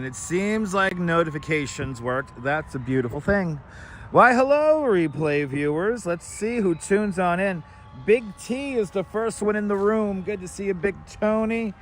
And it seems like notifications worked. That's a beautiful thing. Why, hello, replay viewers. Let's see who tunes on in. Big T is the first one in the room. Good to see you, Big Tony.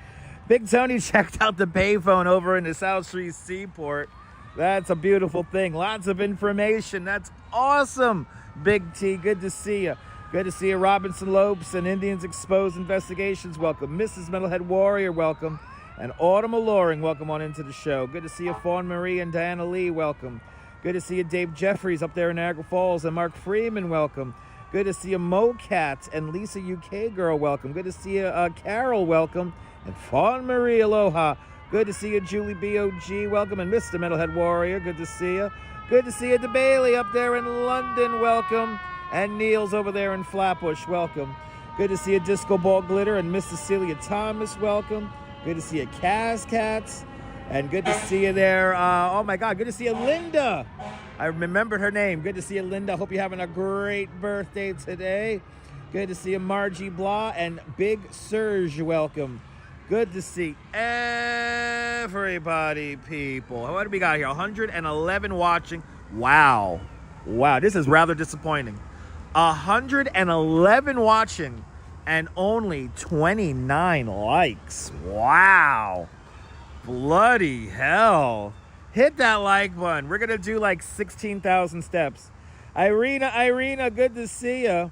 Big Tony checked out the payphone over in the South Street Seaport. That's a beautiful thing. Lots of information. That's awesome. Big T, good to see you. Good to see you, Robinson Lopes and Indians Exposed Investigations. Welcome. Mrs. Metalhead Warrior, welcome. And Autumn Alluring, welcome on into the show. Good to see you, Fawn Marie and Diana Lee, welcome. Good to see you, Dave Jeffries up there in Niagara Falls, and Mark Freeman, welcome. Good to see you, Mocat and Lisa UK Girl, welcome. Good to see you, Carol, welcome. And Fawn Marie, aloha. Good to see you, Julie B.O.G., welcome. And Mr. Metalhead Warrior, good to see you. Good to see you, DeBailey up there in London, welcome. And Neil's over there in Flatbush, welcome. Good to see you, Disco Ball Glitter and Miss Cecilia Thomas, welcome. Good to see you, Kaz Cats. And good to see you there. Oh, my God. Good to see you, Linda. I remembered her name. Good to see you, Linda. Hope you're having a great birthday today. Good to see you, Margie Blah. And Big Serge, welcome. Good to see everybody, people. What do we got here? 111 watching. Wow. Wow. This is rather disappointing. 111 watching. And only 29 likes. Wow. Bloody hell. Hit that like button. We're going to do like 16,000 steps. Irina, good to see you.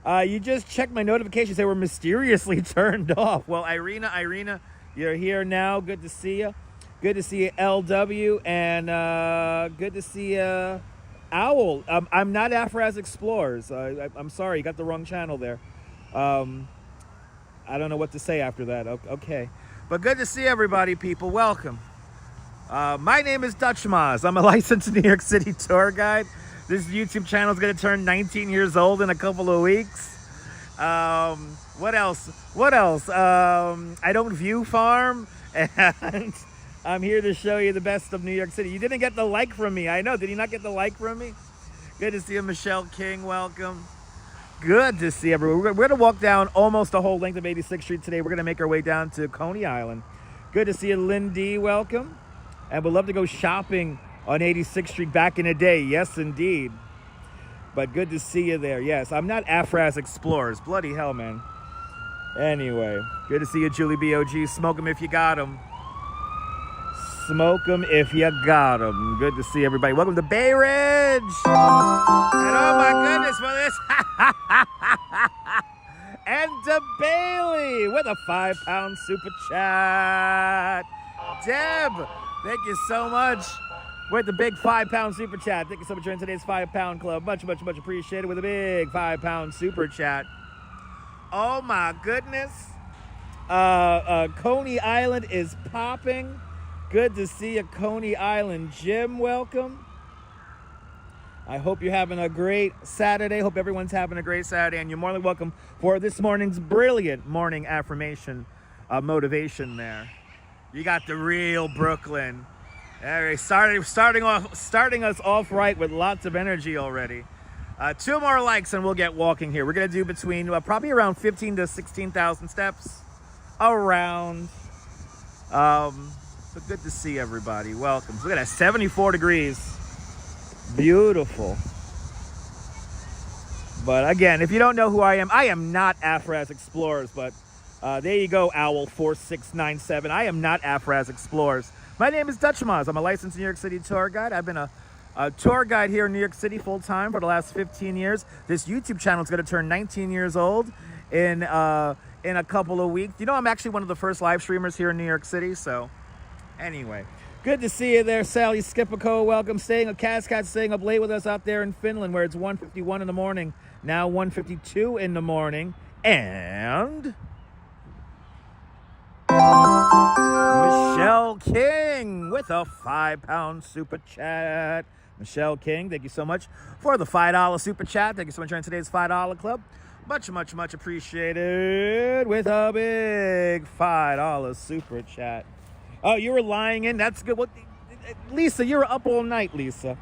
You just checked my notifications. They were mysteriously turned off. Well, Irina, you're here now. Good to see you. Good to see you, LW. And good to see you, Owl. I'm not Afraz Explorers. I'm sorry. You got the wrong channel there. I don't know what to say after that. Okay. But good to see everybody, people. Welcome. My name is Dutch Maz. I'm a licensed New York City tour guide. This YouTube channel is going to turn 19 years old in a couple of weeks. What else? I don't view farm. And I'm here to show you the best of New York City. You didn't get the like from me. I know. Did you not get the like from me? Good to see you, Michelle King. Welcome. Good to see everyone. We're going to walk down almost the whole length of 86th Street today. We're going to make our way down to Coney Island. Good to see you, Lynn D. Welcome. And we'd love to go shopping on 86th Street back in the day. Yes, indeed. But good to see you there. Yes, I'm not Afraz Explorers. Bloody hell, man. Anyway, good to see you, Julie B.O.G. Smoke 'em if you got 'em. Smoke 'em if you got 'em. Good to see everybody. Welcome to Bay Ridge. And oh my goodness for this. And to Bailey with a £5 super chat. Deb, thank you so much with the big £5 super chat. Thank you so much for joining today's £5 club. Much appreciated with a big £5 super chat. Oh my goodness. Coney Island is popping. Good to see you, Coney Island Jim. Welcome. I hope you're having a great Saturday. Hope everyone's having a great Saturday. And you're more than welcome for this morning's brilliant morning affirmation motivation there. You got the real Brooklyn. All right, starting us off right with lots of energy already. 2 more likes and we'll get walking here. We're going to do between probably around 15 to 16,000 steps. Around. But good to see everybody. Welcome. Look at that, 74 degrees. Beautiful. But again, if you don't know who I am not Afraz Explorers, but there you go, Owl4697. I am not Afraz Explorers. My name is Dutch Maz. I'm a licensed New York City tour guide. I've been a tour guide here in New York City full time for the last 15 years. This YouTube channel is going to turn 19 years old in a couple of weeks. You know, I'm actually one of the first live streamers here in New York City, so anyway. Good to see you there, Sally Skipico. Welcome. Cascade staying up late with us out there in Finland, where it's 1:51 in the morning. Now 1:52 in the morning. And Michelle King with a £5 super chat. Michelle King, thank you so much for the $5 super chat. Thank you so much for joining today's $5 club. Much appreciated with a big $5 super chat. Oh, you were lying in? That's good. Well, Lisa, you were up all night, Lisa.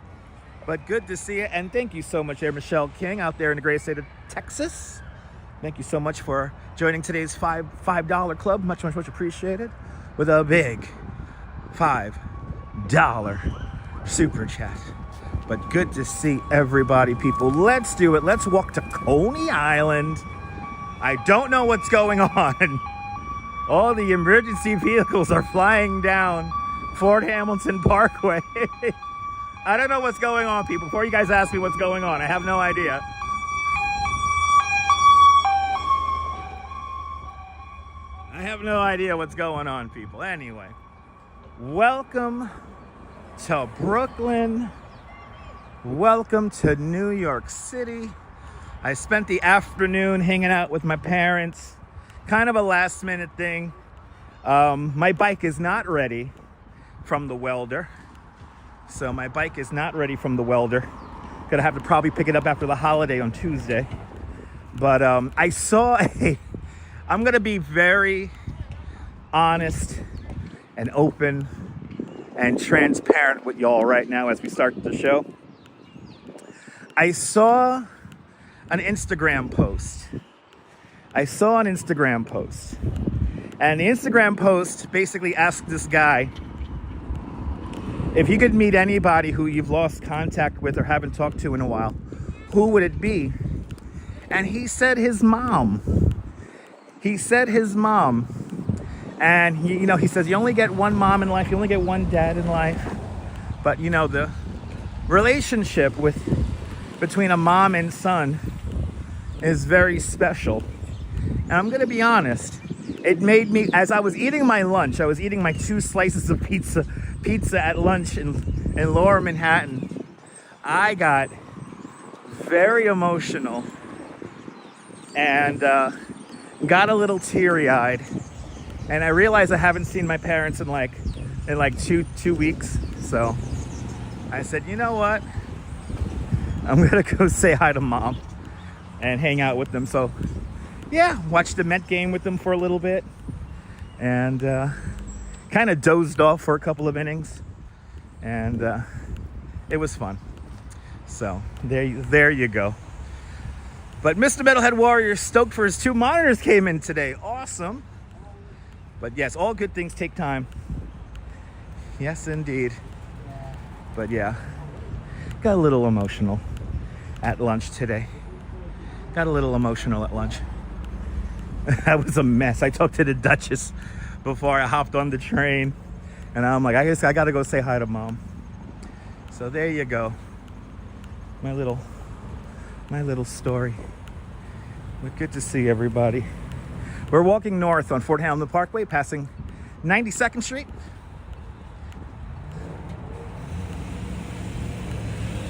But good to see you. And thank you so much there, Michelle King, out there in the great state of Texas. Thank you so much for joining today's $5 club. Much appreciated. With a big $5 super chat. But good to see everybody, people. Let's do it. Let's walk to Coney Island. I don't know what's going on. All the emergency vehicles are flying down Fort Hamilton Parkway. I don't know what's going on, people. Before you guys ask me what's going on, I have no idea. I have no idea what's going on, people. Anyway, welcome to Brooklyn. Welcome to New York City. I spent the afternoon hanging out with my parents. Kind of a last minute thing. My bike is not ready from the welder. So my bike is not ready from the welder. Gonna have to probably pick it up after the holiday on Tuesday. But I saw I'm gonna be very honest and open and transparent with y'all right now as we start the show. I saw an Instagram post. And the Instagram post basically asked this guy if you could meet anybody who you've lost contact with or haven't talked to in a while, who would it be? And he said his mom. And he says you only get one mom in life, you only get one dad in life. But the relationship between a mom and son is very special. And I'm gonna be honest, it made me, as I was eating my lunch, I was eating my 2 slices of pizza at lunch in Lower Manhattan, I got very emotional and got a little teary-eyed. And I realized I haven't seen my parents in like 2 weeks. So I said, you know what? I'm gonna go say hi to mom and hang out with them. So yeah, watched the Met game with them for a little bit and kind of dozed off for a couple of innings, and it was fun. So there you go. But Mr. Metalhead Warrior stoked for his 2 monitors came in today. Awesome. But yes, all good things take time. Yes, indeed. But yeah, got a little emotional at lunch today. That was a mess. I talked to the Duchess before I hopped on the train, and I'm like, I guess I gotta go say hi to mom. So there you go. My little story. But good to see everybody. We're walking north on Fort Hamilton Parkway, passing 92nd Street.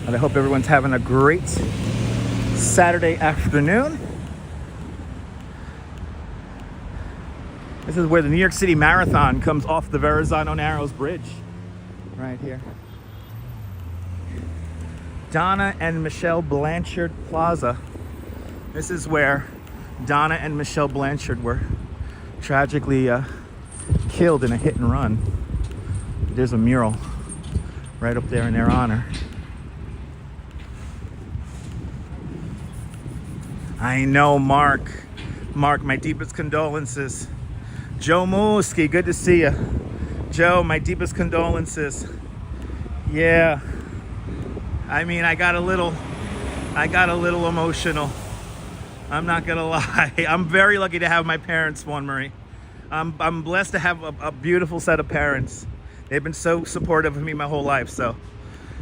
And I hope everyone's having a great Saturday afternoon. This is where the New York City Marathon comes off the Verizon on Arrows Bridge. Right here. Donna and Michelle Blanchard Plaza. This is where Donna and Michelle Blanchard were tragically killed in a hit and run. There's a mural right up there in their honor. I know, Mark, my deepest condolences. Joe Mooski, good to see you. Joe, my deepest condolences. Yeah. I mean, I got a little emotional. I'm not gonna lie. I'm very lucky to have my parents, Juan Marie. I'm blessed to have a beautiful set of parents. They've been so supportive of me my whole life. So,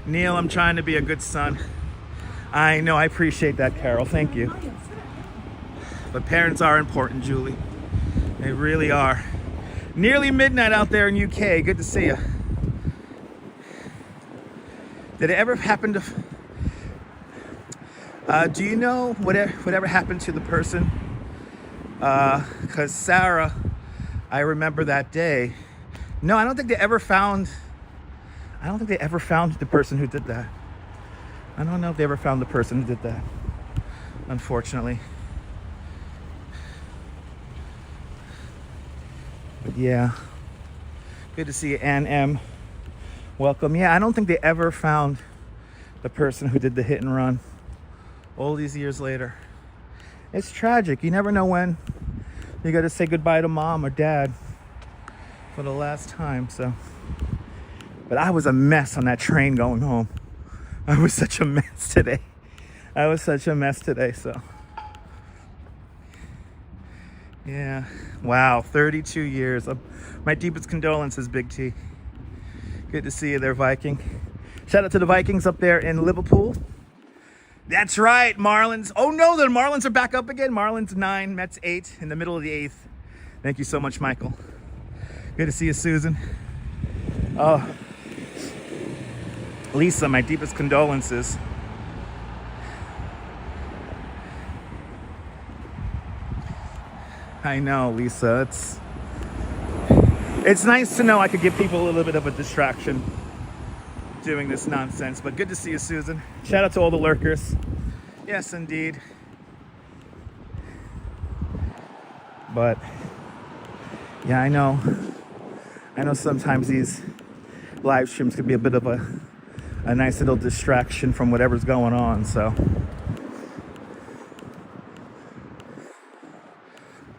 Neil, I'm trying to be a good son. I know, I appreciate that, Carol. Thank you. But parents are important, Julie. They really are. Nearly midnight out there in UK. Good to see you. Did it ever happen to... do you know whatever happened to the person? Because Sarah, I remember that day. No, I don't think they ever found the person who did that. I don't know if they ever found the person who did that, unfortunately. But yeah, good to see you, Ann M. Welcome. Yeah, I don't think they ever found the person who did the hit and run all these years later. It's tragic. You never know when you got to say goodbye to mom or dad for the last time. So But I was a mess on that train going home. I was such a mess today. So yeah, wow, 32 years. My deepest condolences, Big T. Good to see you there, Viking. Shout out to the Vikings up there in Liverpool. That's right, Marlins. Oh no, the Marlins are back up again. Marlins 9, Mets 8 in the middle of the 8th. Thank you so much, Michael. Good to see you, Susan. Oh, Lisa, my deepest condolences. I know, Lisa. It's nice to know I could give people a little bit of a distraction doing this nonsense, but good to see you, Susan. Shout out to all the lurkers. Yes, indeed. But yeah, I know sometimes these live streams could be a bit of a nice little distraction from whatever's going on, so.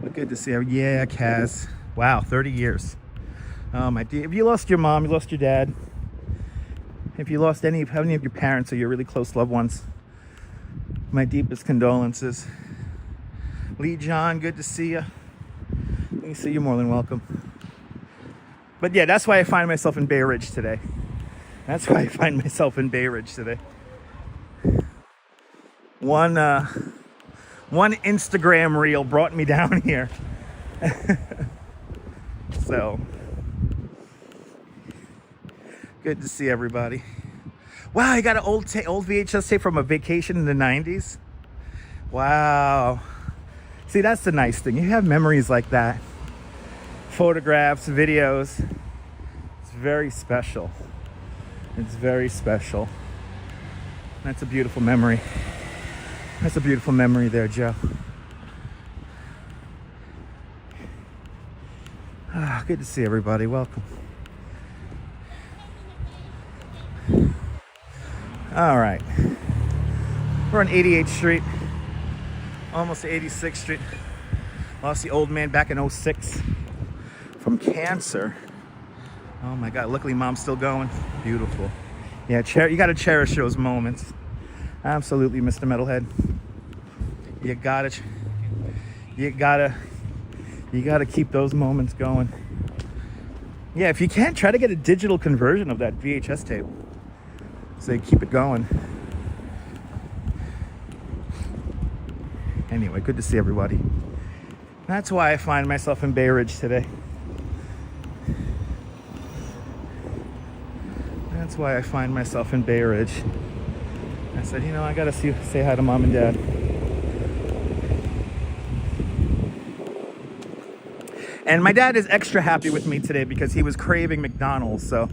But good to see her. Yeah, Kaz. Wow, 30 years. Oh, my dear. If you lost your mom, you lost your dad. If you lost any of your parents or your really close loved ones, my deepest condolences. Lee John, good to see you. Let me see, you're more than welcome. But yeah, that's why I find myself in Bay Ridge today. One Instagram reel brought me down here. So good to see everybody. Wow, I got an old VHS tape from a vacation in the 90s. Wow. See, that's the nice thing. You have memories like that. Photographs, videos. It's very special. It's very special. That's a beautiful memory. That's a beautiful memory there, Joe. Ah, good to see everybody. Welcome. All right. We're on 88th Street. Almost to 86th Street. Lost the old man back in 06 from cancer. Oh my God, luckily mom's still going. Beautiful. Yeah, you gotta cherish those moments. Absolutely, Mr. Metalhead. You gotta keep those moments going. Yeah, if you can, try to get a digital conversion of that VHS tape. So you keep it going. Anyway, good to see everybody. That's why I find myself in Bay Ridge today. That's why I find myself in Bay Ridge. I said, you know, I gotta say hi to mom and dad. And my dad is extra happy with me today because he was craving McDonald's. So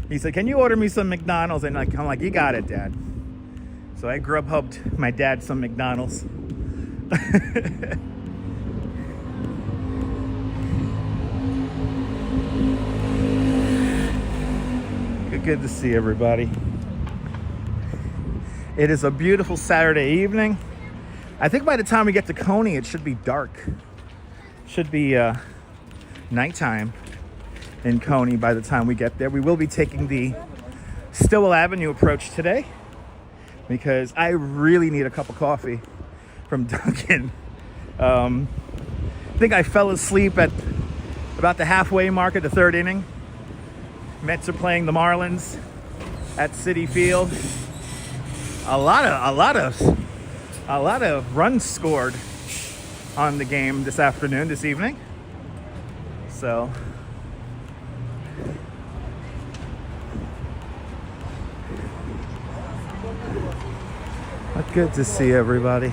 he said, can you order me some McDonald's? And I'm like, you got it, Dad. So I Grubhubbed my dad some McDonald's. Good to see everybody. It is a beautiful Saturday evening. I think by the time we get to Coney, it should be dark. Should be nighttime in Coney by the time we get there. We will be taking the Stillwell Avenue approach today because I really need a cup of coffee from Dunkin'. I think I fell asleep at about the halfway mark of the third inning. Mets are playing the Marlins at Citi Field. A lot of runs scored on the game this evening. So but good to see everybody.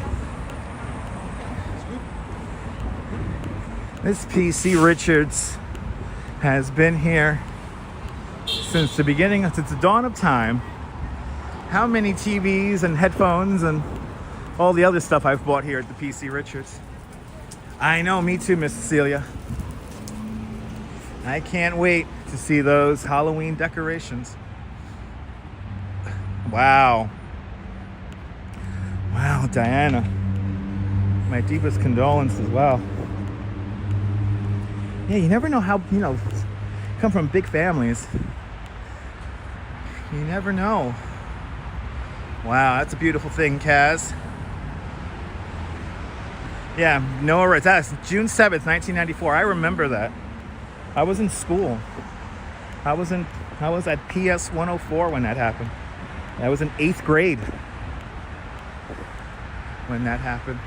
This PC Richards has been here since the beginning, since the dawn of time. How many TVs and headphones and all the other stuff I've bought here at the PC Richards. I know, me too, Miss Cecilia. I can't wait to see those Halloween decorations. Wow. Wow, Diana. My deepest condolences. Wow. Yeah, you never know how, come from big families. You never know. Wow, that's a beautiful thing, Kaz. Yeah, Noah, that's June 7th, 1994. I remember that. I was in school. I was at PS 104 when that happened. I was in 8th grade when that happened.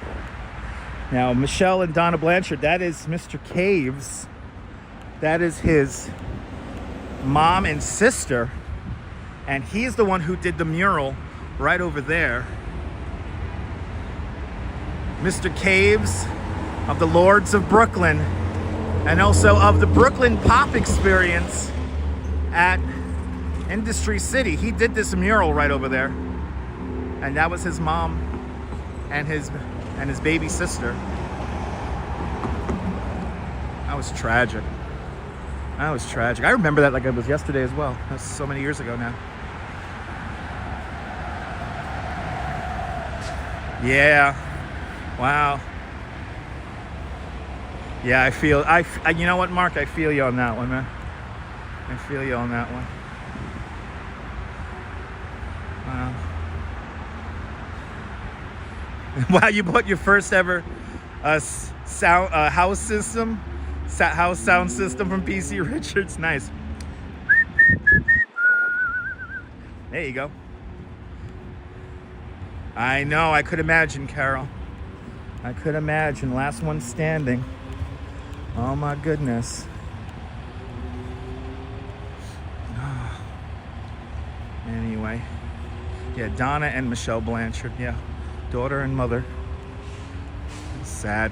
Now, Michelle and Donna Blanchard, that is Mr. Caves. That is his mom and sister. And he's the one who did the mural right over there. Mr. Caves of the Lords of Brooklyn, and also of the Brooklyn Pop Experience at Industry City. He did this mural right over there. And that was his mom and his baby sister. That was tragic. That was tragic. I remember that like it was yesterday as well. That's so many years ago now. Yeah. Wow. Yeah, I you know what, Mark? I feel you on that one, man. I feel you on that one. Wow. Wow, you bought your first ever house sound system from PC Richards. Nice. There you go. I know, I could imagine, Carol. I could imagine. Last one standing. Oh my goodness. Anyway. Yeah, Donna and Michelle Blanchard. Yeah. Daughter and mother. Sad.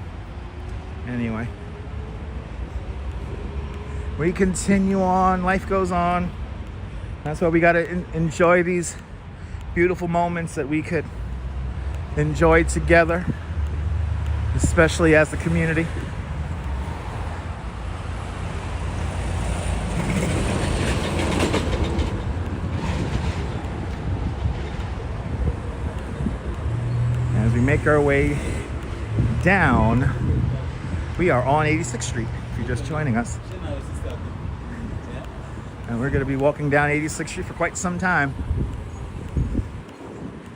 Anyway. We continue on. Life goes on. That's why we got to enjoy these beautiful moments that we could enjoy together, especially as a community. As we make our way down, we are on 86th Street, if you're just joining us. And we're going to be walking down 86th Street for quite some time.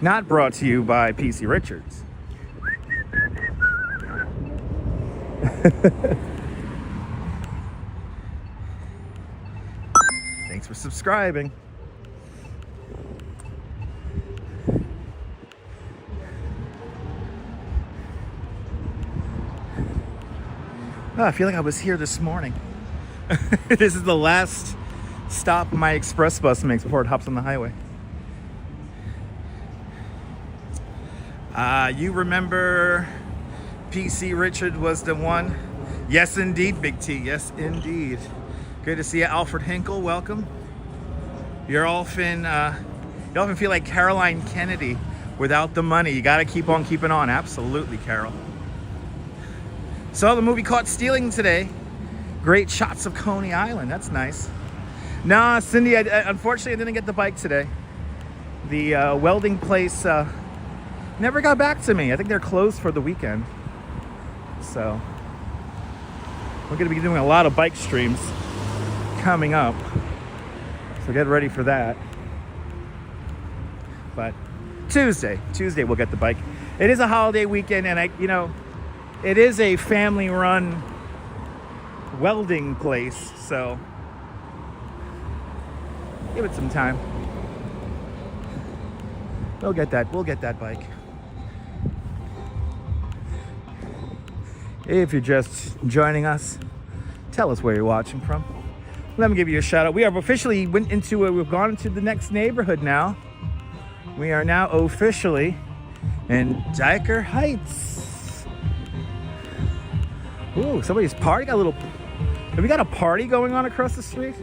Not brought to you by PC Richards. Thanks for subscribing. Oh, I feel like I was here this morning. This is the last stop my express bus makes before it hops on the highway. You remember PC Richard was the one? Yes, indeed, Big T. Yes, indeed. Good to see you, Alfred Hinkle. Welcome. You often feel like Caroline Kennedy without the money. You got to keep on keeping on. Absolutely, Carol. Saw the movie Caught Stealing today. Great shots of Coney Island. That's nice. Nah, Cindy, unfortunately, I didn't get the bike today. The welding place never got back to me. I think they're closed for the weekend. So we're going to be doing a lot of bike streams coming up. So get ready for that. But Tuesday we'll get the bike. It is a holiday weekend, and it is a family-run welding place, so give it some time. We'll get that bike. If you're just joining us, tell us where you're watching from. Let me give you a shout out. We have officially we've gone into the next neighborhood now. We are now officially in Dyker Heights. Ooh, somebody's party. Have we got a party going on across the street?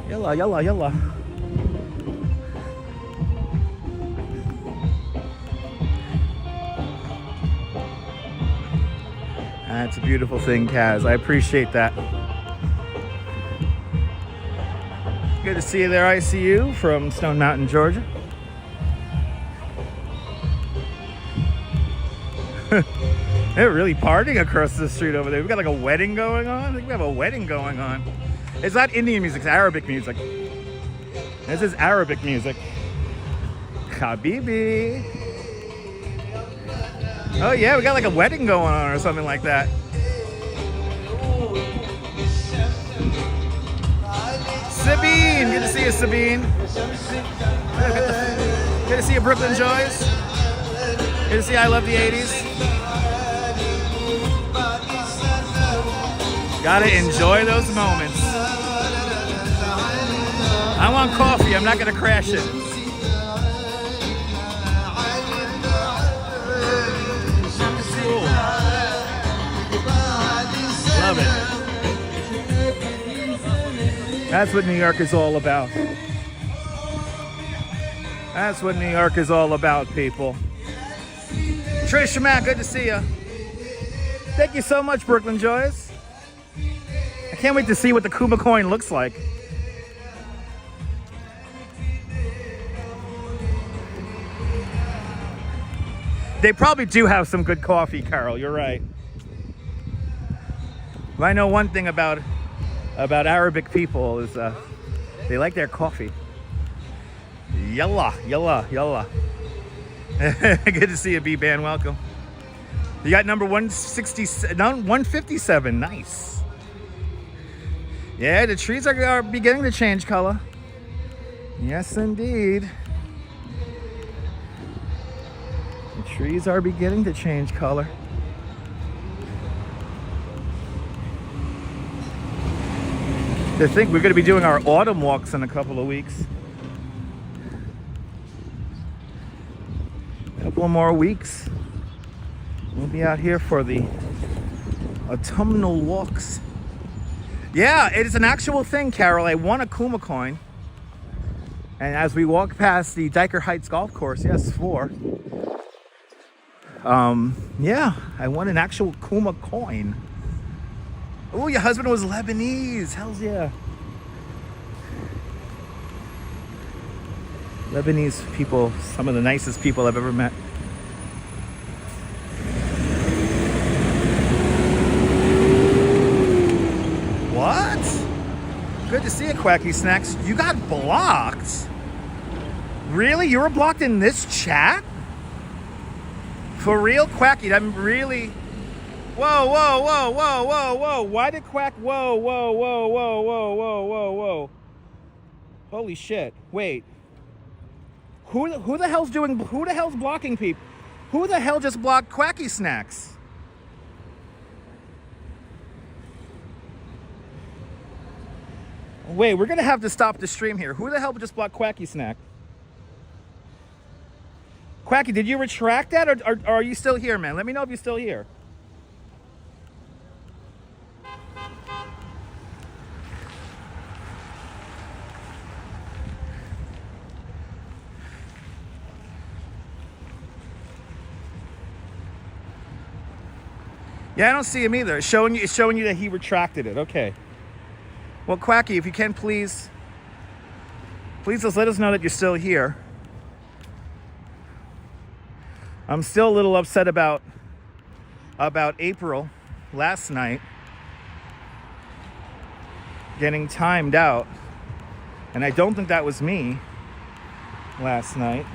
Yalla, yalla, yalla. That's a beautiful thing, Kaz. I appreciate that. Good to see you there, ICU from Stone Mountain, Georgia. They're really partying across the street over there. We've got like a wedding going on. I think we have a wedding going on. It's not Indian music, it's Arabic music. This is Arabic music. Habibi. Oh yeah, we got like a wedding going on or something like that. Sabine, good to see you, Sabine. Good to see you, Brooklyn Joys. Good to see you, I love the 80s. Gotta enjoy those moments. I want coffee, I'm not gonna crash it. Cool. Love it. That's what New York is all about. That's what New York is all about, people. Trish Matt, good to see you. Thank you so much, Brooklyn Joys. I can't wait to see what the Kuma coin looks like. They probably do have some good coffee, Carol. You're right. But I know one thing about Arabic people is they like their coffee. Yalla, yalla, yalla. Good to see you, B-Band. Welcome. You got number 157. Nice. Yeah, the trees are beginning to change color. Yes, indeed. The trees are beginning to change color. To think we're going to be doing our autumn walks in a couple of weeks. A couple more weeks. We'll be out here for the autumnal walks. Yeah, it is an actual thing, Carol. I won a Kuma coin. And as we walk past the Dyker Heights golf course, yes, 4. Yeah, I won an actual Kuma coin. Oh, your husband was Lebanese. Hells yeah. Lebanese people, some of the nicest people I've ever met. What? Good to see you, Quacky Snacks. You got blocked? Really? You were blocked in this chat? For real, Quacky? I'm really... Whoa, whoa, whoa, whoa, whoa, whoa. Why did Quack... Whoa, whoa, whoa, whoa, whoa, whoa, whoa, whoa. Holy shit. Wait. Who the hell's doing... Who the hell's blocking people? Who the hell just blocked Quacky Snacks? Wait, we're gonna have to stop the stream here. Who the hell just blocked Quacky Snack? Quacky, did you retract that or are you still here, man? Let me know if you're still here. Yeah, I don't see him either. It's showing you that he retracted it. Okay. Well, Quacky, if you can, please just let us know that you're still here. I'm still a little upset about April last night getting timed out, and I don't think that was me last night.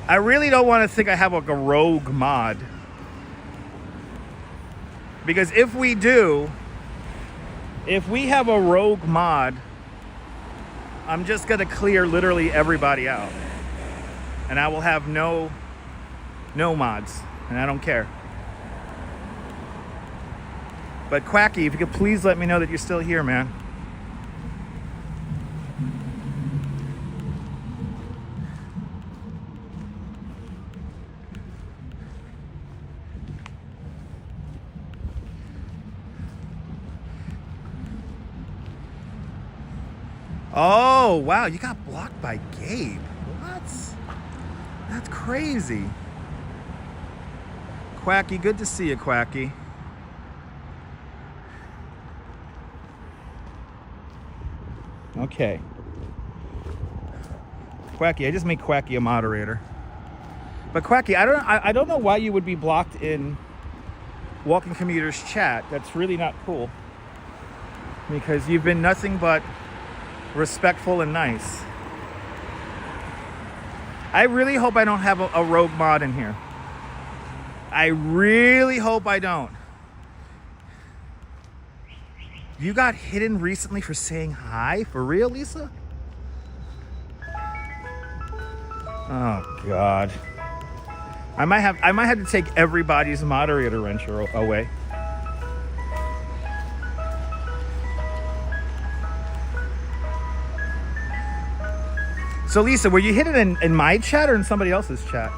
I really don't want to think I have like a rogue mod. Because if we have a rogue mod, I'm just going to clear literally everybody out. And I will have no mods. And I don't care. But Quacky, if you could please let me know that you're still here, man. Oh, wow, you got blocked by Gabe. What? That's crazy. Quacky, good to see you, Quacky. Okay. Quacky, I just made Quacky a moderator. But Quacky, I don't know why you would be blocked in Walking Commuters chat. That's really not cool. Because you've been nothing but respectful and nice. I really hope I don't have a rogue mod in here. I really hope I don't. You got hidden recently for saying hi? For real, Lisa? Oh God. I might have to take everybody's moderator wrench away. So Lisa, were you hidden in my chat or in somebody else's chat?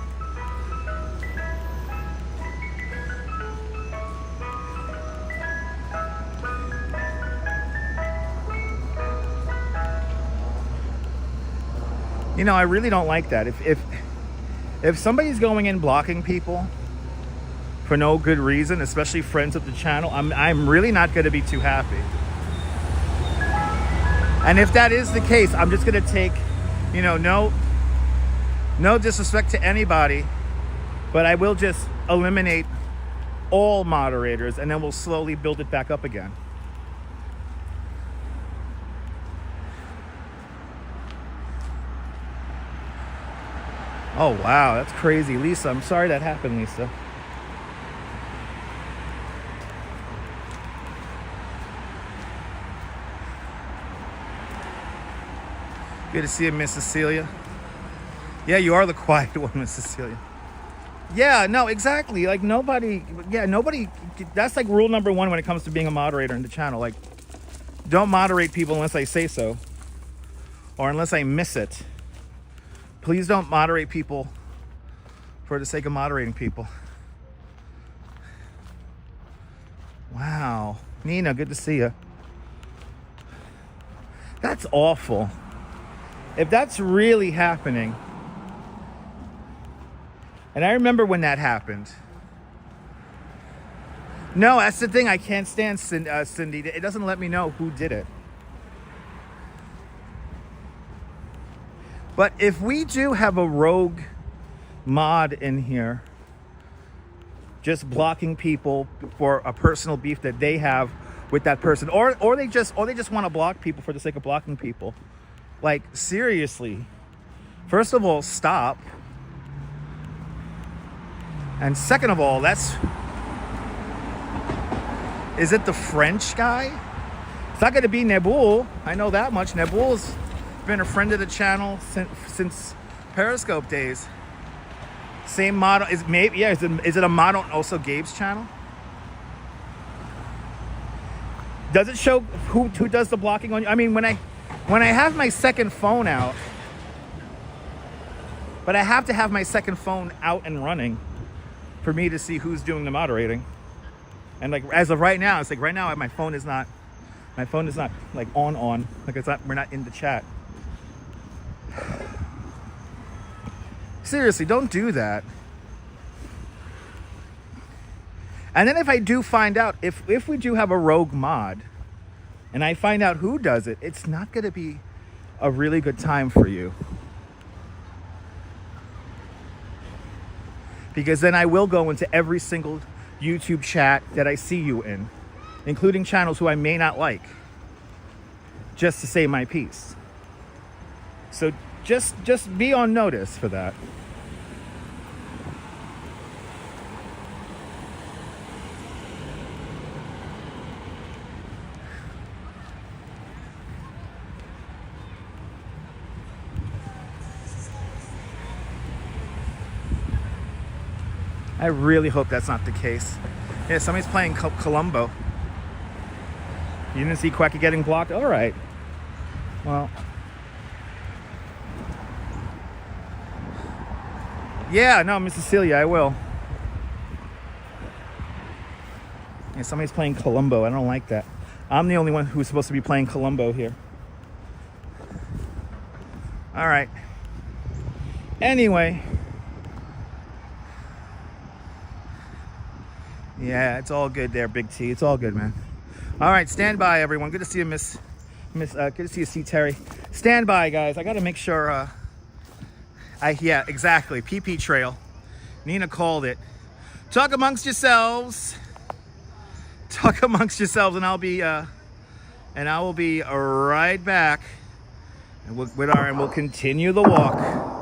You know, I really don't like that. If somebody's going in blocking people for no good reason, especially friends of the channel, I'm really not going to be too happy. And if that is the case, I'm just going to take, you know, no disrespect to anybody, but I will just eliminate all moderators and then we'll slowly build it back up again. Oh, wow, that's crazy. Lisa, I'm sorry that happened, Lisa. Good to see you, Miss Cecilia. Yeah, you are the quiet one, Miss Cecilia. Yeah, no, exactly. Like, nobody, that's like rule number one when it comes to being a moderator in the channel. Like, don't moderate people unless I say so, or unless I miss it. Please don't moderate people for the sake of moderating people. Wow. Nina, good to see you. That's awful. If that's really happening. And I remember when that happened. No, that's the thing. I can't stand Cindy. It doesn't let me know who did it. But if we do have a rogue mod in here, just blocking people for a personal beef that they have with that person, or they just want to block people for the sake of blocking people, like, seriously, first of all, stop. And second of all, is it the French guy? It's not going to be Nebul. I know that much. Nebul's been a friend of the channel since Periscope days. Same model. Is it a model also Gabe's channel? Does it show who does the blocking on you? I mean, when I have my second phone out, but I have to have my second phone out and running for me to see who's doing the moderating. And like, as of right now, it's like right now my phone is not like on. Like, we're not in the chat. Seriously, don't do that. And then if I do find out, if we do have a rogue mod, and I find out who does it, it's not going to be a really good time for you. Because then I will go into every single YouTube chat that I see you in, including channels who I may not like, just to say my piece. So just be on notice for that. I really hope that's not the case. Yeah, somebody's playing Columbo. You didn't see Quacky getting blocked? All right. Well. Yeah, no, Miss Cecilia, I will. Yeah, somebody's playing Columbo. I don't like that. I'm the only one who's supposed to be playing Columbo here. All right. Anyway. Yeah, it's all good there, Big T. It's all good, man. All right, stand by, everyone. Good to see you, Miss. Good to see you, C. Terry. Stand by, guys. I got to make sure Yeah, exactly. PP trail. Nina called it. Talk amongst yourselves. Talk amongst yourselves, and I will be right back. And we'll continue the walk.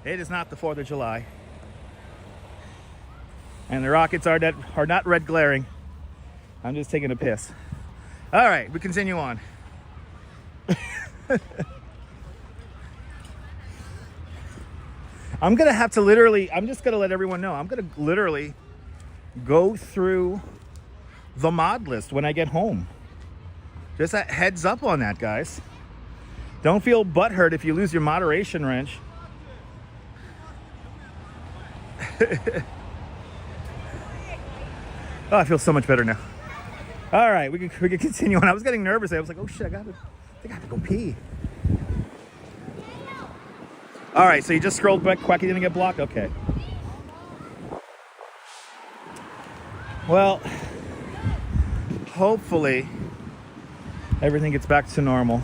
It is not the 4th of July. And the rockets are not red glaring. I'm just taking a piss. All right, we continue on. I'm just gonna let everyone know, I'm gonna literally go through the mod list when I get home. Just a heads up on that, guys. Don't feel butthurt if you lose your moderation wrench. Oh, I feel so much better now. All right, we can continue on. I was getting nervous. I was like, oh shit, I think I have to go pee. All right, so you just scrolled back. Quacky didn't get blocked? Okay. Well, hopefully everything gets back to normal.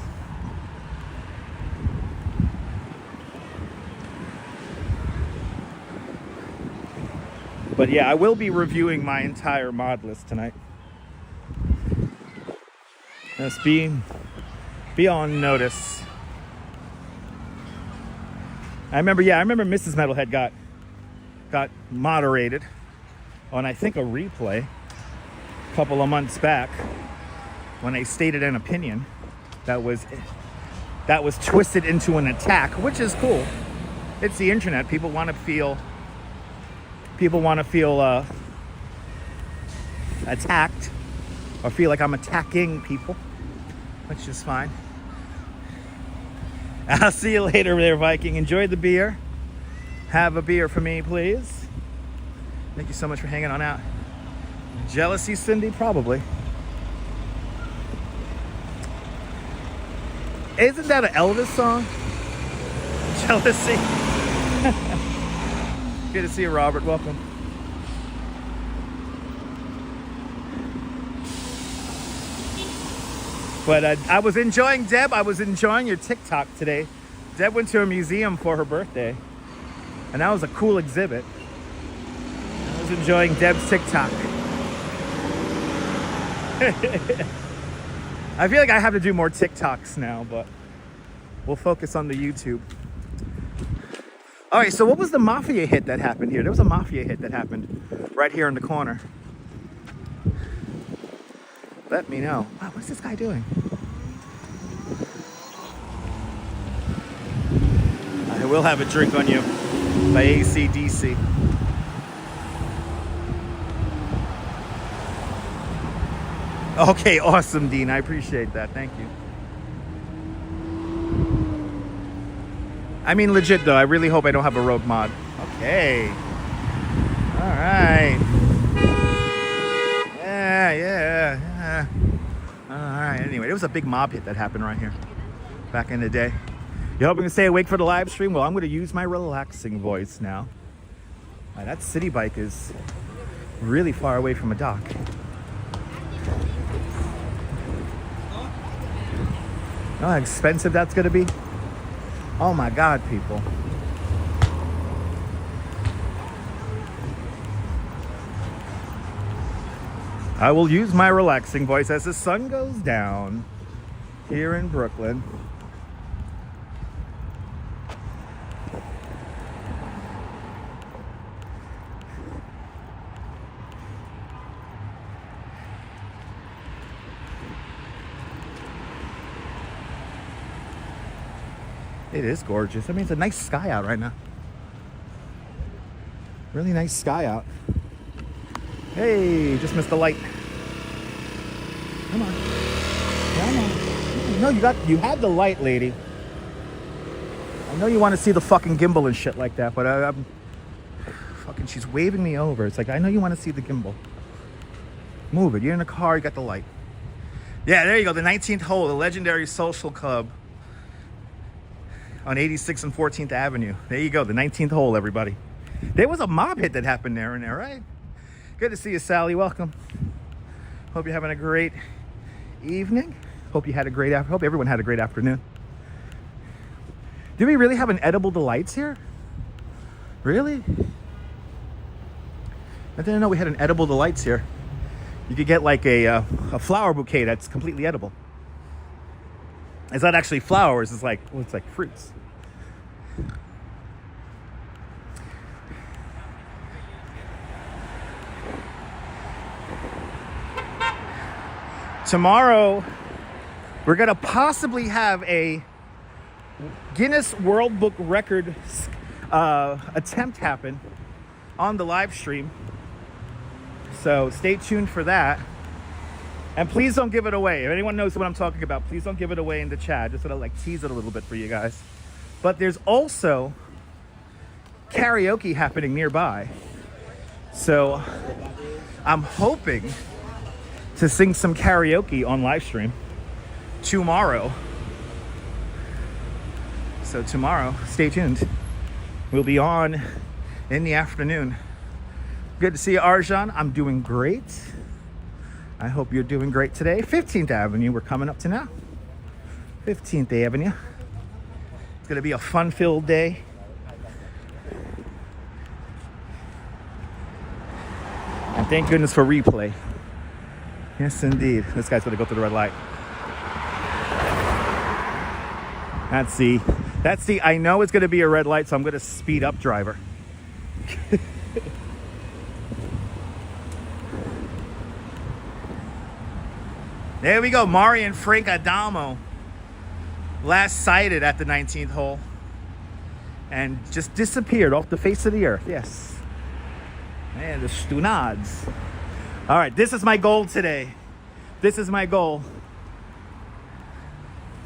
But yeah, I will be reviewing my entire mod list tonight. Just be on notice. I remember Mrs. Metalhead got moderated on, I think, a replay a couple of months back when they stated an opinion that was twisted into an attack, which is cool. It's the internet. People want to feel attacked or feel like I'm attacking people, which is fine. I'll see you later there, Viking. Enjoy the beer. Have a beer for me, please. Thank you so much for hanging on out. Jealousy, Cindy? Probably. Isn't that an Elvis song? Jealousy. Good to see you, Robert. Welcome. But I was enjoying, Deb, I was enjoying your TikTok today. Deb went to a museum for her birthday, and that was a cool exhibit. I was enjoying Deb's TikTok. I feel like I have to do more TikToks now, but we'll focus on the YouTube. All right, so what was the Mafia hit that happened here? There was a Mafia hit that happened right here in the corner. Let me know. Wow, what's this guy doing? I will have a drink on you by AC/DC. Okay, awesome, Dean. I appreciate that. Thank you. I mean, legit though, I really hope I don't have a rogue mod. Okay. All right. Yeah. All right. Anyway, it was a big mob hit that happened right here back in the day. You hoping to stay awake for the live stream? Well, I'm going to use my relaxing voice now. That city bike is really far away from a dock. know how expensive that's going to be? Oh my God, people. I will use my relaxing voice as the sun goes down here in Brooklyn. It is gorgeous. I mean, it's a nice sky out right now. Really nice sky out. Hey, just missed the light. Come on. Come on. No, you had the light, lady. I know you want to see the fucking gimbal and shit like that, but I'm fucking, she's waving me over. It's like, I know you want to see the gimbal. Move it. You're in the car, you got the light. Yeah, there you go. The 19th hole, the legendary social club on 86th and 14th Avenue. There you go, the 19th hole, everybody. There was a mob hit that happened there, right? Good to see you, Sally. Welcome. Hope you're having a great evening. Hope everyone had a great afternoon. Do we really have an edible delights here? Really? I didn't know we had an edible delights here. You could get like a flower bouquet that's completely edible. It's not actually flowers. It's like, well, it's like fruits. Tomorrow, we're going to possibly have a Guinness World Book Record attempt happen on the live stream. So stay tuned for that. And please don't give it away. If anyone knows what I'm talking about, please don't give it away in the chat. Just sort of like tease it a little bit for you guys. But there's also karaoke happening nearby. So I'm hoping to sing some karaoke on live stream tomorrow. So tomorrow, stay tuned. We'll be on in the afternoon. Good to see you, Arjan. I'm doing great. I hope you're doing great today. 15th Avenue, we're coming up to now. 15th Avenue. It's gonna be a fun-filled day. And thank goodness for replay. Yes, indeed. This guy's gonna go through the red light. That's the, I know it's gonna be a red light, so I'm gonna speed up driver. There we go, Mari and Frank Adamo. Last sighted at the 19th hole. And just disappeared off the face of the earth, yes. And the Stunads. All right, this is my goal today. This is my goal.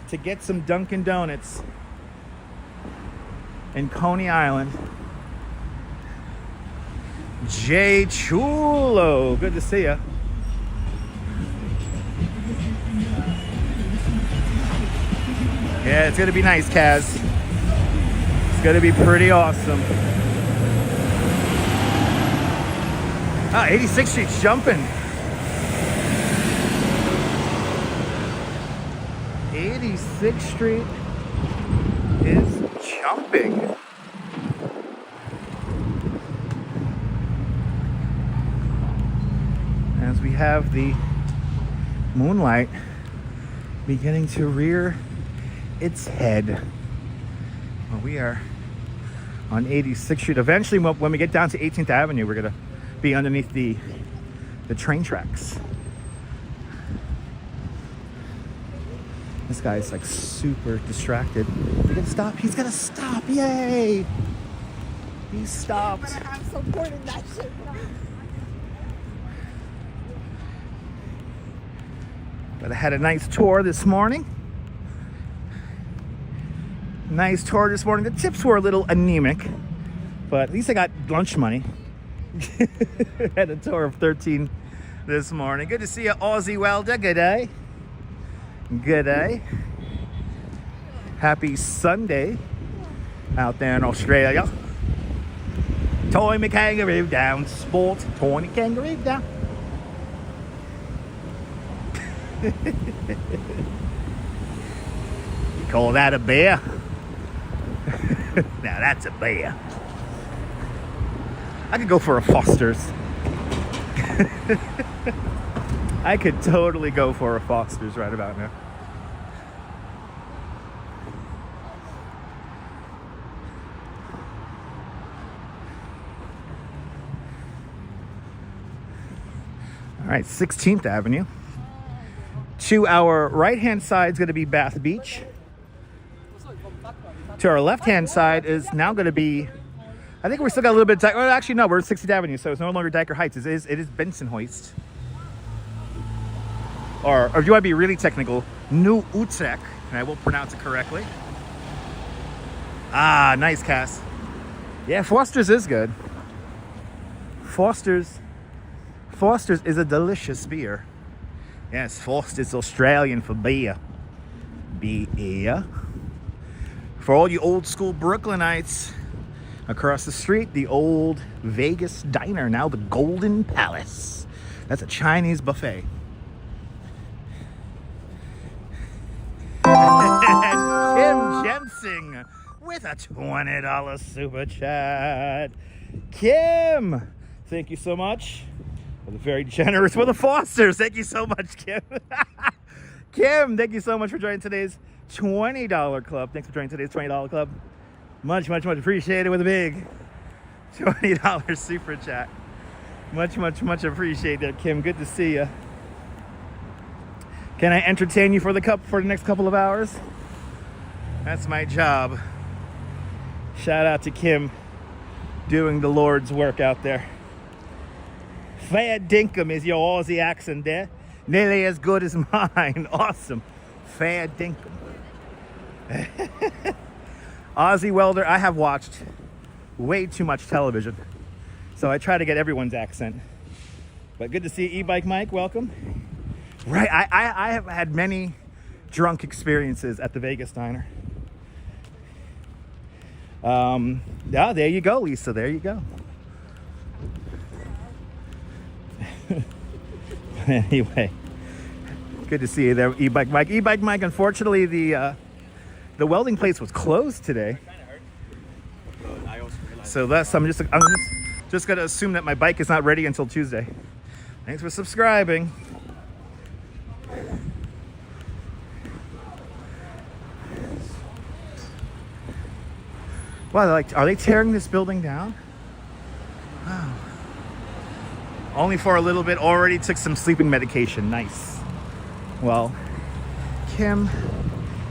To get some Dunkin' Donuts in Coney Island. Jay Chulo, good to see ya. Yeah, it's gonna be nice, Kaz. It's gonna be pretty awesome. Ah, 86th Street's jumping. 86th Street is jumping. As we have the moonlight beginning to rear its head. Well, we are on 86th Street. Eventually, when we get down to 18th Avenue, we're gonna be underneath the train tracks. This guy's like super distracted. He's gonna stop. He's gonna stop. Yay! He stopped. I'm supporting that shit. But I had a nice tour this morning. Nice tour this morning. The tips were a little anemic, but at least I got lunch money. Had a tour of 13 this morning. Good to see you, Aussie Welder. Good day. Good day. Happy Sunday out there in Australia. Toy me kangaroo down. Sport. Toy me kangaroo down. You call that a bear? Now that's a bear. I could go for a Foster's. I could totally go for a Foster's right about now. All right, 16th Avenue. To our right-hand side is going to be Bath Beach. To our left-hand side is now going to be, I think we're still got a little bit of, well, actually no, we're at 60th Avenue, so it's no longer Dyker Heights. It is Bensonhurst. Or if you want to be really technical, New Utrecht, and I will pronounce it correctly. Ah, nice, Cass. Yeah, Foster's is good. Foster's is a delicious beer. Yes, Foster's Australian for beer. Beer. For all you old school Brooklynites, across the street, the old Vegas diner, now the Golden Palace. That's a Chinese buffet. And Kim Jensen with a $20 super chat. Kim, thank you so much. For the very generous for the Fosters. Thank you so much, Kim. Kim, thank you so much for joining today's $20 club. Thanks for joining today's $20 club. Much, much, much appreciated with a big $20 super chat. Much, much, much appreciated there, Kim. Good to see you. Can I entertain you for the next couple of hours? That's my job. Shout out to Kim doing the Lord's work out there. Fair dinkum is your Aussie accent there. Nearly as good as mine. Awesome. Fair dinkum. Aussie welder, I have watched way too much television, so I try to get everyone's accent. But good to see E-Bike Mike, welcome. Right, I have had many drunk experiences at the Vegas diner. Yeah, there you go, Lisa, there you go. Anyway, good to see you there, E-Bike Mike. E-Bike Mike, unfortunately, the welding place was closed today. So I'm just gonna assume that my bike is not ready until Tuesday. Thanks for subscribing. Wow, are they tearing this building down? Wow. Only for a little bit. Already took some sleeping medication. Nice. Well, Kim,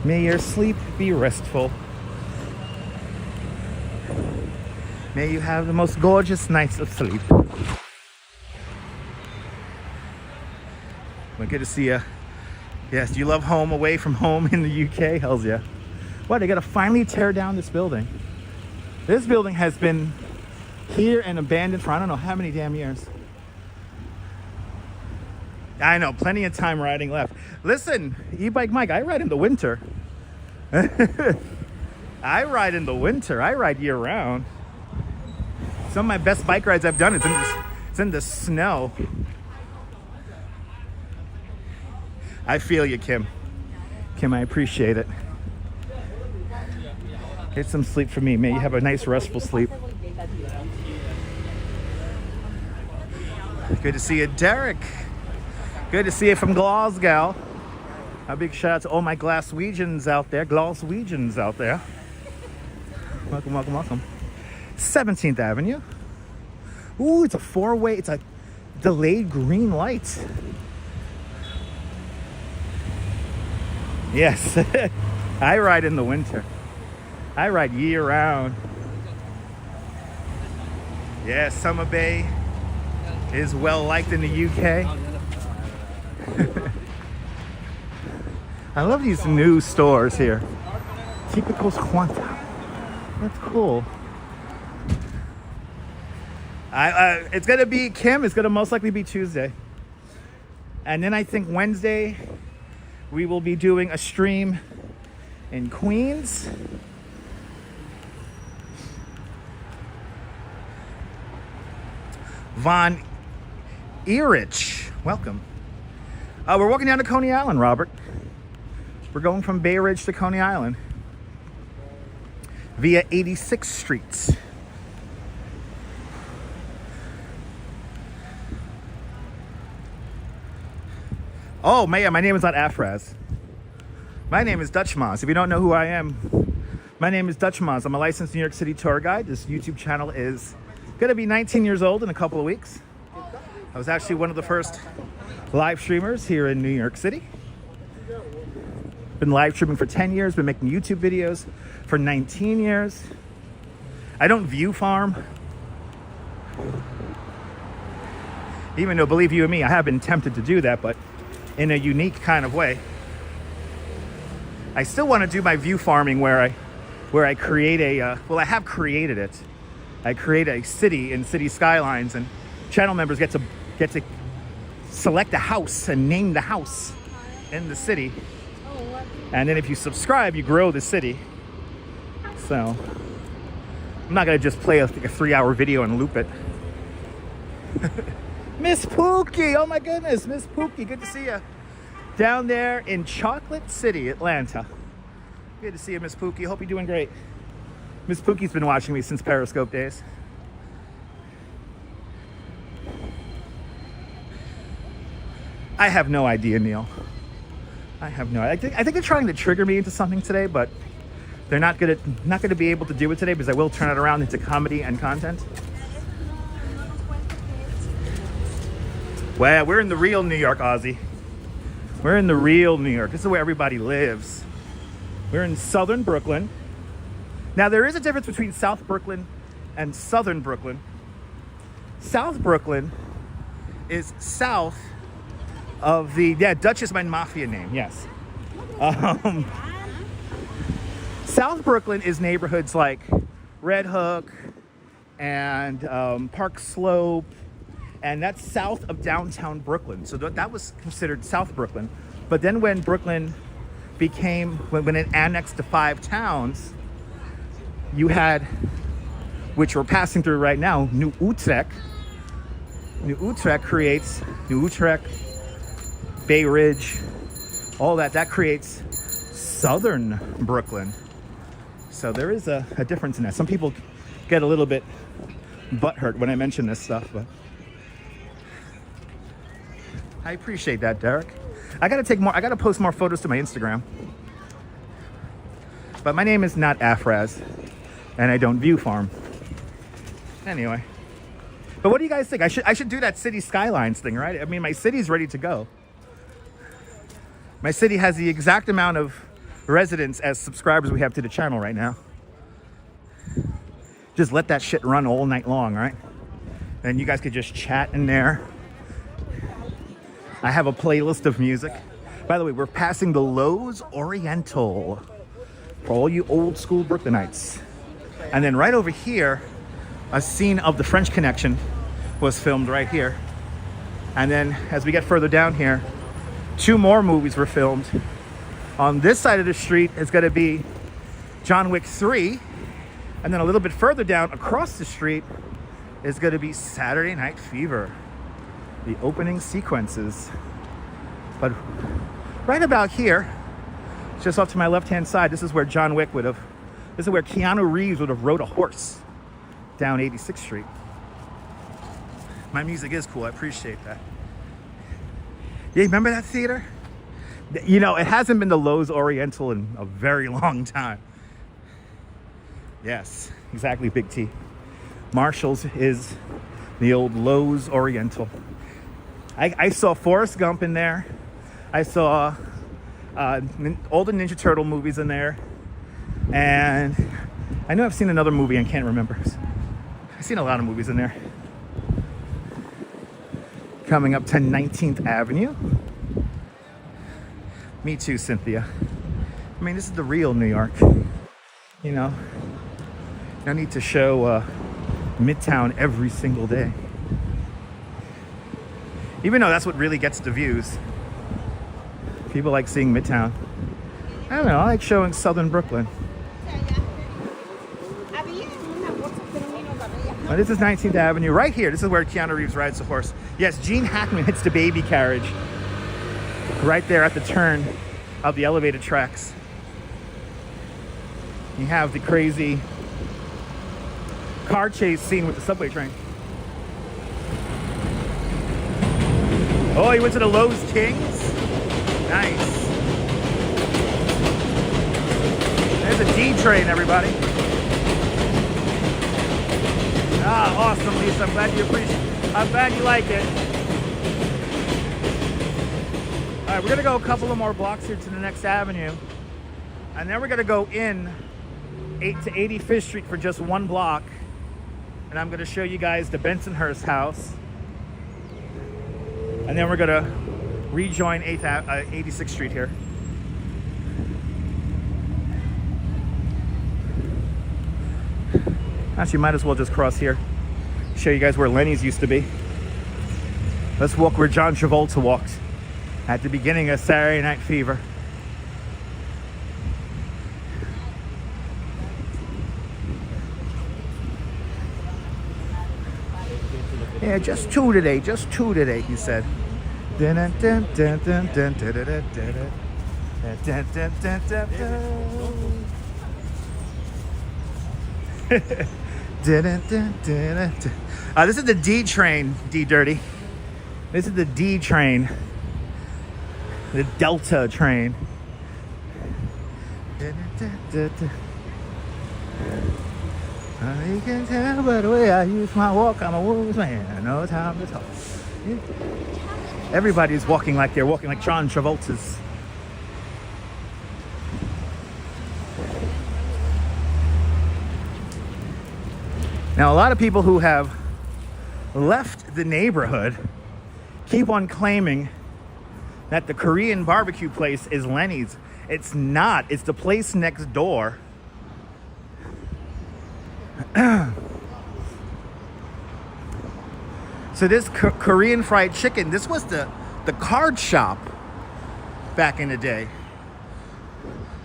may your sleep be restful. May you have the most gorgeous nights of sleep. Well, good to see you. Yes, do you love home away from home in the UK? Hells yeah. What, they gotta finally tear down this building. This building has been here and abandoned for I don't know how many damn years. I know, plenty of time riding left. Listen, E-Bike Mike, I ride in the winter. I ride in the winter. I ride year round. Some of my best bike rides I've done is in the snow. I feel you, Kim. Kim, I appreciate it. Get some sleep for me. May you have a nice, restful sleep. Good to see you, Derek. Good to see you from Glasgow. A big shout out to all my Glaswegians out there. Glaswegians out there. Welcome, welcome, welcome. 17th Avenue. Ooh, it's a four-way. It's a delayed green light. Yes. I ride in the winter. I ride year round. Yeah, Summer Bay is well liked in the UK. I love these new stores here. Typical Quanta. That's cool. It's gonna be Kim. It's gonna most likely be Tuesday, and then I think Wednesday we will be doing a stream in Queens. Von Erich, welcome. We're walking down to Coney Island, Robert. We're going from Bay Ridge to Coney Island via 86th Street. Oh, man, my name is not Afraz. My name is Dutchmas. If you don't know who I am, my name is Dutchmas. I'm a licensed New York City tour guide. This YouTube channel is going to be 19 years old in a couple of weeks. I was actually one of the first live streamers here in New York City. Been live streaming for 10 years, been making YouTube videos for 19 years. I don't view farm. Even though, believe you me, I have been tempted to do that, but in a unique kind of way. I still want to do my view farming where I create a, well, I have created it. I create a city in city skylines, and channel members get to select a house and name the house in the city. And then if you subscribe, you grow the city. So I'm not going to just play a 3-hour video and loop it. Miss Pookie, oh my goodness, Miss Pookie, good to see you. Down there in Chocolate City, Atlanta. Good to see you, Miss Pookie. Hope you're doing great. Miss Pookie's been watching me since Periscope days. I have no idea, Neil. I have no idea. I think they're trying to trigger me into something today, but they're not gonna be able to do it today because I will turn it around into comedy and content. Well, we're in the real New York, Ozzy. We're in the real New York. This is where everybody lives. We're in southern Brooklyn. Now, there is a difference between South Brooklyn and southern Brooklyn. South Brooklyn is south of the, Duchess, my mafia name, yes. South Brooklyn is neighborhoods like Red Hook and Park Slope, and that's south of downtown Brooklyn. So that was considered South Brooklyn. But then when Brooklyn became, when it annexed to 5 towns, you had, which we're passing through right now, New Utrecht. New Utrecht creates, New Utrecht, Bay Ridge, all that creates southern Brooklyn. So there is a difference in that. Some people get a little bit butthurt when I mention this stuff, but I appreciate that, Derek. I gotta post more photos to my Instagram. But my name is not Afraz, and I don't view farm. Anyway. But what do you guys think? I should do that city skylines thing, right? I mean, my city's ready to go. My city has the exact amount of residents as subscribers we have to the channel right now. Just let that shit run all night long, right? And you guys could just chat in there. I have a playlist of music. By the way, we're passing the Lowe's Oriental for all you old school Brooklynites. And then right over here, a scene of the French Connection was filmed right here. And then as we get further down here, 2 more movies were filmed. On this side of the street is going to be John Wick 3. And then a little bit further down across the street is going to be Saturday Night Fever. The opening sequences. But right about here, just off to my left-hand side, this is where John Wick this is where Keanu Reeves would have rode a horse down 86th Street. My music is cool, I appreciate that. Yeah, remember that theater? You know, it hasn't been the Lowe's Oriental in a very long time. Yes, exactly, Big T. Marshall's is the old Lowe's Oriental. I saw Forrest Gump in there. I saw all the Ninja Turtle movies in there. And I know I've seen another movie I can't remember. I've seen a lot of movies in there. Coming up to 19th Avenue. Me too, Cynthia. I mean, this is the real New York. You know, no need to show Midtown every single day. Even though that's what really gets the views. People like seeing Midtown. I don't know, I like showing Southern Brooklyn. Oh, this is 19th Avenue, right here. This is where Keanu Reeves rides the horse. Yes, Gene Hackman hits the baby carriage right there at the turn of the elevated tracks. You have the crazy car chase scene with the subway train. Oh, he went to the Lowe's Kings? Nice. There's a D train, everybody. Ah, awesome, Lisa. I'm glad you appreciate. I'm glad you like it. All right, we're gonna go a couple of more blocks here to the next avenue, and then we're gonna go in 8 to 85th Street for just one block, and I'm gonna show you guys the Bensonhurst house, and then we're gonna rejoin 86th Street here. Actually, might as well just cross here, show you guys where Lenny's used to be. Let's walk where John Travolta walked at the beginning of Saturday Night Fever. Yeah, just two today, he said. This is the D train, D Dirty. This is the D train. The Delta train. You can tell by the way I use my walk, I'm a woman's man. No time to talk. Everybody's walking like they're walking like John Travolta's. Now, a lot of people who have left the neighborhood keep on claiming that the Korean barbecue place is Lenny's. It's not. It's the place next door. So this Korean fried chicken, this was the card shop back in the day.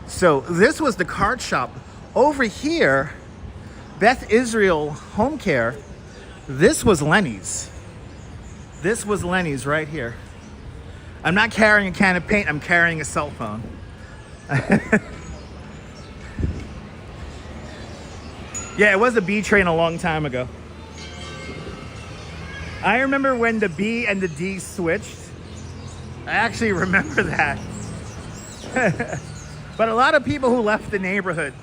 So this was the card shop. Over here, Beth Israel Home Care, this was Lenny's. This was Lenny's right here. I'm not carrying a can of paint, I'm carrying a cell phone. Yeah, it was a B train a long time ago. I remember when the B and the D switched. I actually remember that. But a lot of people who left the neighborhood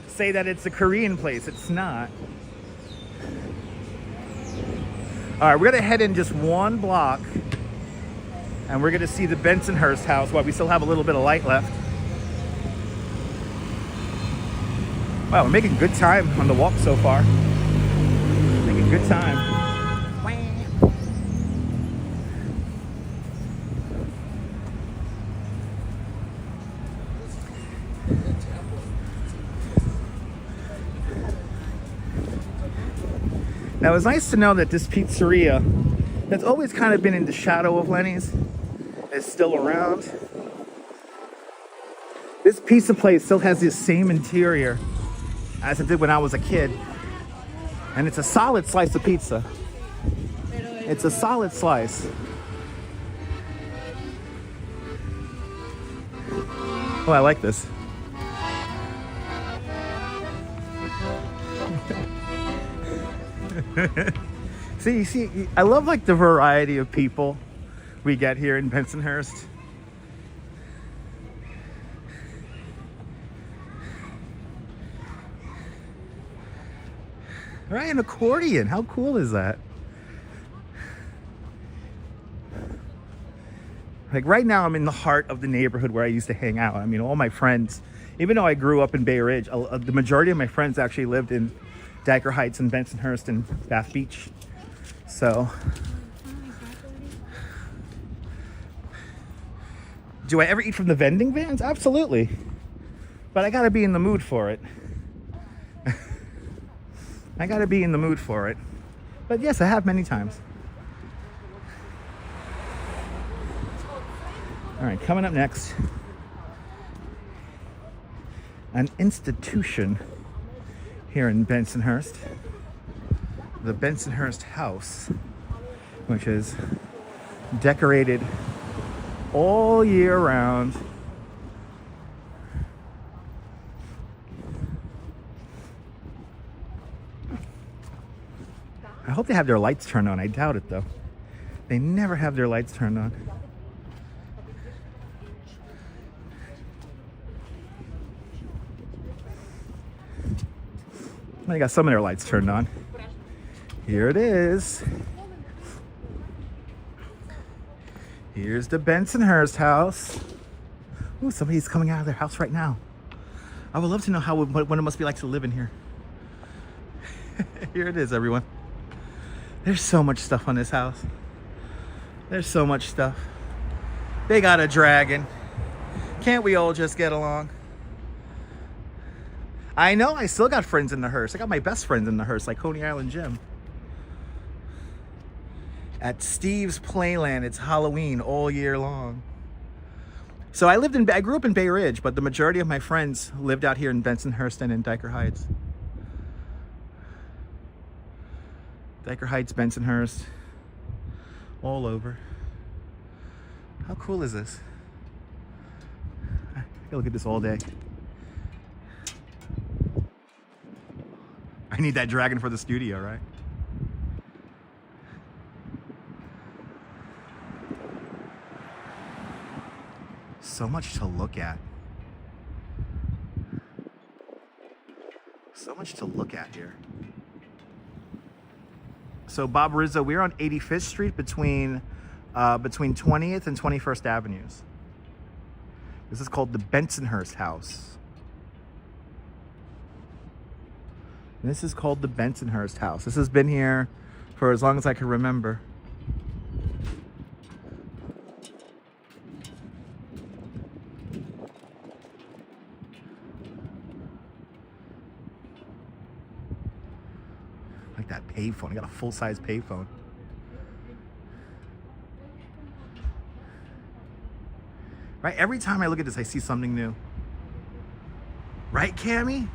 say that it's a Korean place. It's not. All right, we're gonna head in just one block and we're gonna see the Bensonhurst house while we still have a little bit of light left. Wow, we're making good time on the walk so far. Making good time. Now, it's nice to know that this pizzeria that's always kind of been in the shadow of Lenny's is still around. This pizza place still has the same interior as it did when I was a kid. And it's a solid slice of pizza. It's a solid slice. Oh, I like this. See, I love like the variety of people we get here in Bensonhurst. Right, an accordion. How cool is that? Like right now, I'm in the heart of the neighborhood where I used to hang out. I mean, all my friends, even though I grew up in Bay Ridge, the majority of my friends actually lived in Dyker Heights and Bensonhurst and Bath Beach. So, do I ever eat from the vending vans? Absolutely. But I gotta be in the mood for it. I gotta be in the mood for it. But yes, I have many times. All right, coming up next, an institution here in Bensonhurst, the Bensonhurst house, which is decorated all year round. I hope they have their lights turned on. I doubt it though. They never have their lights turned on. They got some of their lights turned on. Here it is. Here's the Bensonhurst house. Ooh, somebody's coming out of their house right now. I would love to know what it must be like to live in here. Here it is, everyone. There's so much stuff on this house. There's so much stuff. They got a dragon. Can't we all just get along? I know, I still got friends in the hearse. I got my best friends in the hearse, like Coney Island Gym. At Steve's Playland, it's Halloween all year long. So I grew up in Bay Ridge, but the majority of my friends lived out here in Bensonhurst and in Dyker Heights. Dyker Heights, Bensonhurst, all over. How cool is this? I can look at this all day. I need that dragon for the studio, right? So much to look at. So much to look at here. So Bob Rizzo, we're on 85th Street between 20th and 21st Avenues. This is called the Bensonhurst house. This is called the Bensonhurst house. This has been here for as long as I can remember. Like that payphone. I got a full-size payphone. Right? Every time I look at this, I see something new. Right, Cammy?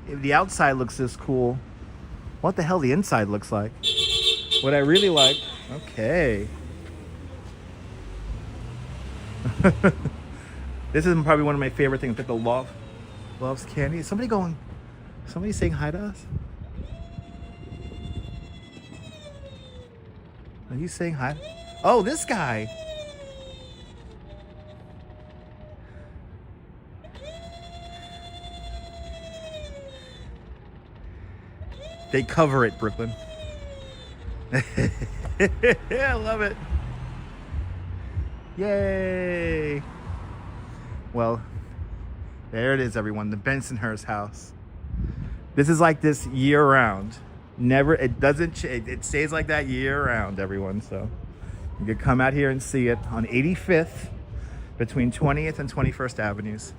If the outside looks this cool, what the hell the inside looks like? What I really like, okay. This is probably one of my favorite things, that the loves candy. Is somebody saying hi to us? Are you saying hi? Oh, this guy. They cover it, Brooklyn. I love it. Yay. Well, there it is, everyone. The Bensonhurst house. This is like this year round. It stays like that year round, everyone. So you can come out here and see it on 85th between 20th and 21st Avenues.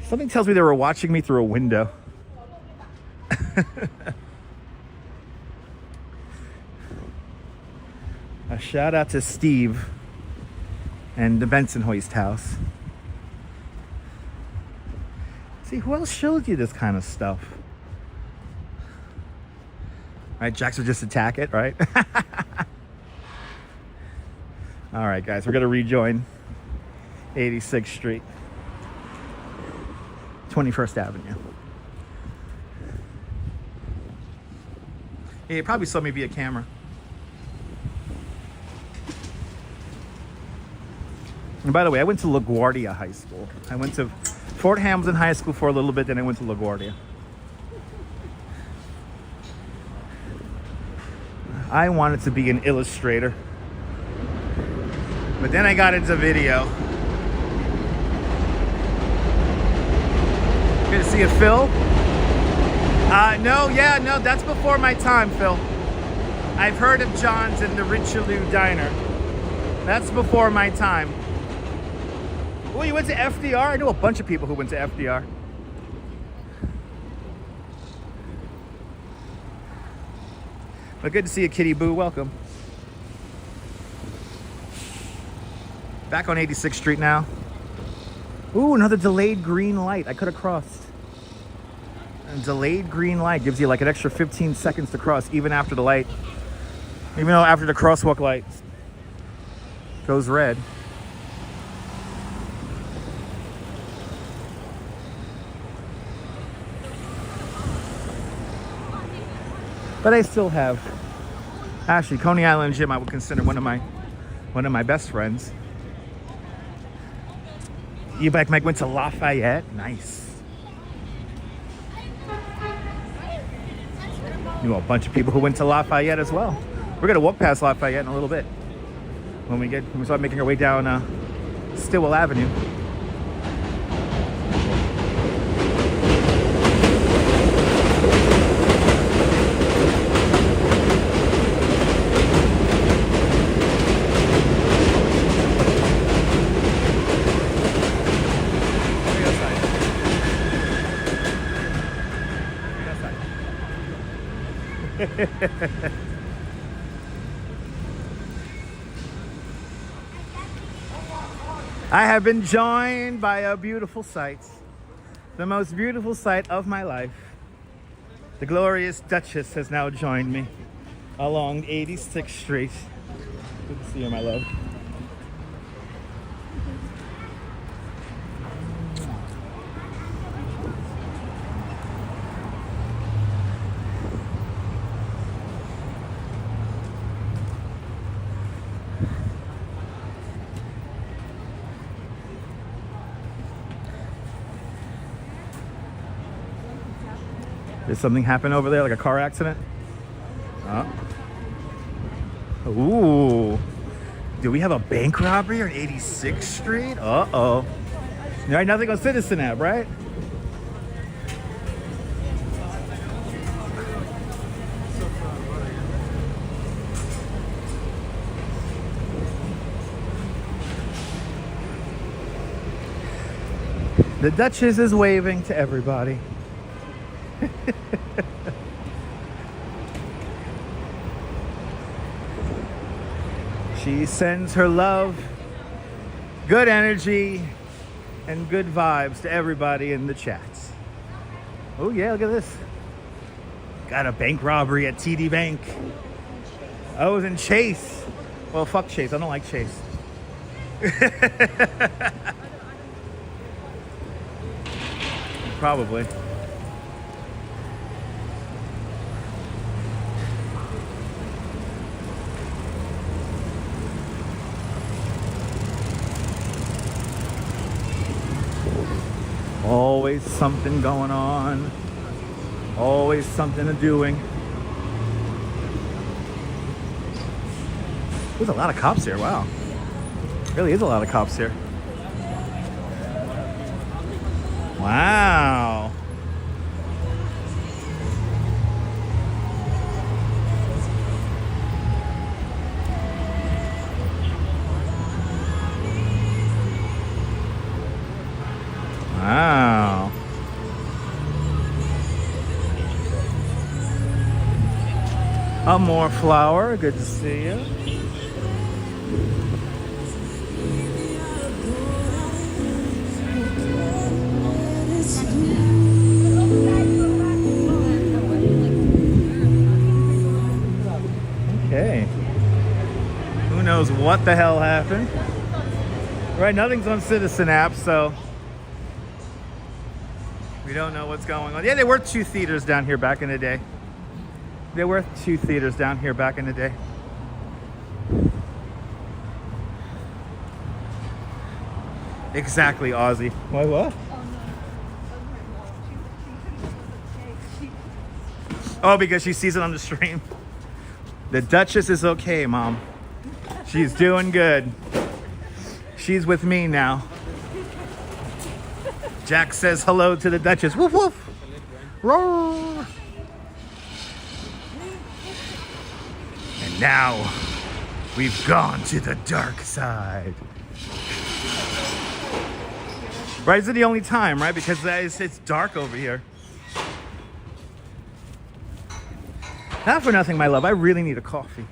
Something tells me they were watching me through a window. A shout out to Steve and the Bensonhurst house. See, who else showed you this kind of stuff? Right, Jax would just attack it, right? All right, guys, we're gonna rejoin 86th Street. 21st Avenue. Yeah, you probably saw me via camera. And by the way, I went to LaGuardia High School. I went to Fort Hamilton High School for a little bit, then I went to LaGuardia. I wanted to be an illustrator, but then I got into video. Good to see you, Phil. No, that's before my time, Phil. I've heard of John's and the Richelieu Diner. That's before my time. Oh, you went to FDR? I know a bunch of people who went to FDR. But good to see you, Kitty Boo. Welcome. Back on 86th Street now. Ooh, another delayed green light. I could have crossed. A delayed green light gives you like an extra 15 seconds to cross, even after the light. Even though after the crosswalk light goes red. But I still have, actually, Coney Island Gym I would consider one of my best friends. E-bike Mike went to Lafayette. Nice. Knew a bunch of people who went to Lafayette as well. We're gonna walk past Lafayette in a little bit when we start making our way down Stillwell Avenue. I have been joined by a beautiful sight, the most beautiful sight of my life. The glorious Duchess has now joined me along 86th Street. Good to see you, my love. Did something happen over there, like a car accident? Ooh. Do we have a bank robbery on 86th Street? Uh-oh. Right, nothing on Citizen app, right? The Duchess is waving to everybody. She sends her love, good energy, and good vibes to everybody in the chats. Oh yeah, look at this. Got a bank robbery at TD Bank. I was in Chase. Well, fuck Chase. I don't like Chase. Probably. Always something going on. Always something to doing. There's a lot of cops here. Wow. Really is a lot of cops here. Wow. Wow. More flower. Good to see you. Okay. Who knows what the hell happened? Right, nothing's on Citizen app, so we don't know what's going on. Yeah, there were 2 theaters down here back in the day. There were 2 theaters down here back in the day. Exactly, Ozzy. Why, what? Oh, because she sees it on the stream. The Duchess is okay, Mom. She's doing good. She's with me now. Jack says hello to the Duchess. Woof, woof. Roar. And now, we've gone to the dark side. Right, is it the only time, right? Because it's dark over here. Not for nothing, my love. I really need a coffee.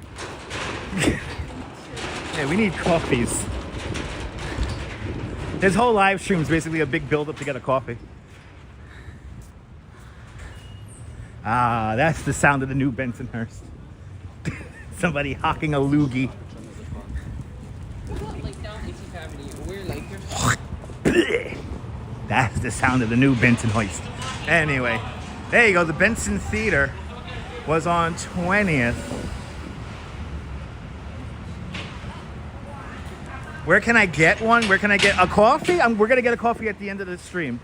Yeah, we need coffees. This whole live stream is basically a big build-up to get a coffee. Ah, that's the sound of the new Bensonhurst. Somebody hawking a loogie. That's the sound of the new Bensonhurst. Anyway, there you go. The Benson Theater was on 20th. Where can I get one? Where can I get a coffee? We're gonna get a coffee at the end of the stream.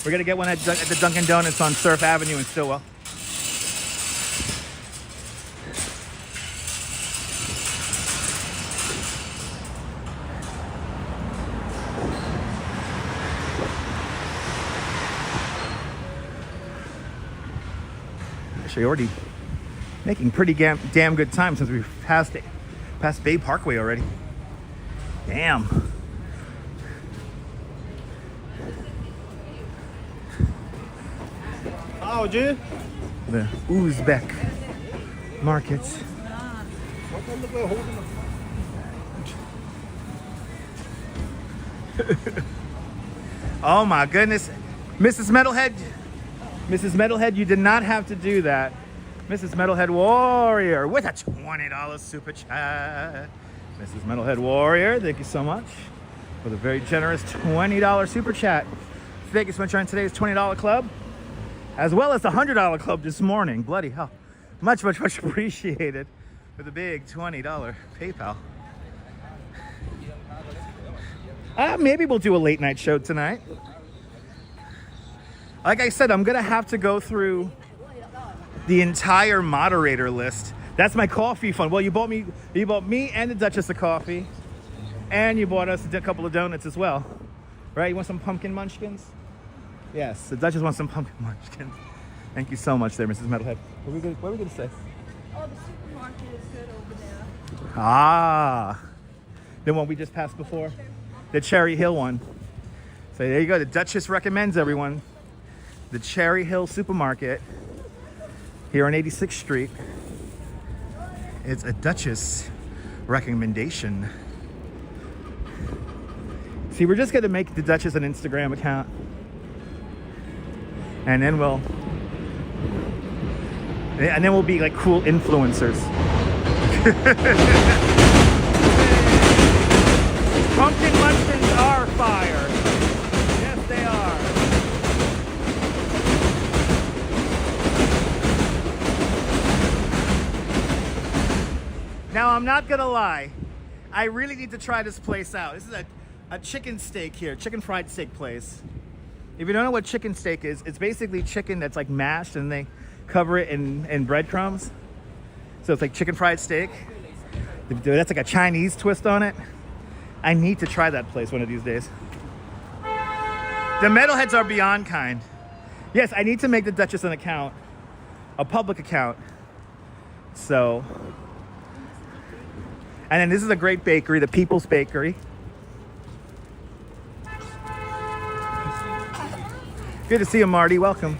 We're gonna get one at the Dunkin' Donuts on Surf Avenue in Stillwell. Actually, already making pretty damn good time since we've passed Bay Parkway already. Damn. Oh, dude. The Uzbek market. Oh my goodness. Mrs. Metalhead, you did not have to do that. Mrs. Metalhead Warrior with a $20 super chat. Mrs. Metalhead Warrior, thank you so much for the very generous $20 super chat. Thank you so much for today's $20 club, as well as the $100 club this morning. Bloody hell. Much appreciated for the big $20 PayPal. Maybe we'll do a late night show tonight. Like I said, I'm gonna have to go through the entire moderator list. That's my coffee fund. Well, you bought me and the Duchess a coffee, and you bought us a couple of donuts as well, right? You want some pumpkin munchkins? Yes, the Duchess wants some pumpkin munchkins. Thank you so much there, Mrs. Metalhead. What are we gonna say? Oh, the supermarket is good over there. Ah, the one we just passed before, the Cherry Hill one. So there you go. The Duchess recommends everyone the Cherry Hill supermarket here on 86th Street. It's a Duchess recommendation. See, we're just gonna make the Duchess an Instagram account, and then we'll be like cool influencers. Pumpkin munchkins are fire. Yes, they are. Now, I'm not gonna lie, I really need to try this place out. This is a chicken steak here, chicken fried steak place. If you don't know what chicken steak is, it's basically chicken that's like mashed and they cover it in breadcrumbs. So it's like chicken fried steak. That's like a Chinese twist on it. I need to try that place one of these days. The metalheads are beyond kind. Yes, I need to make the Duchess an account, a public account. So, and then this is a great bakery, the People's Bakery. Good to see you, Marty. Welcome.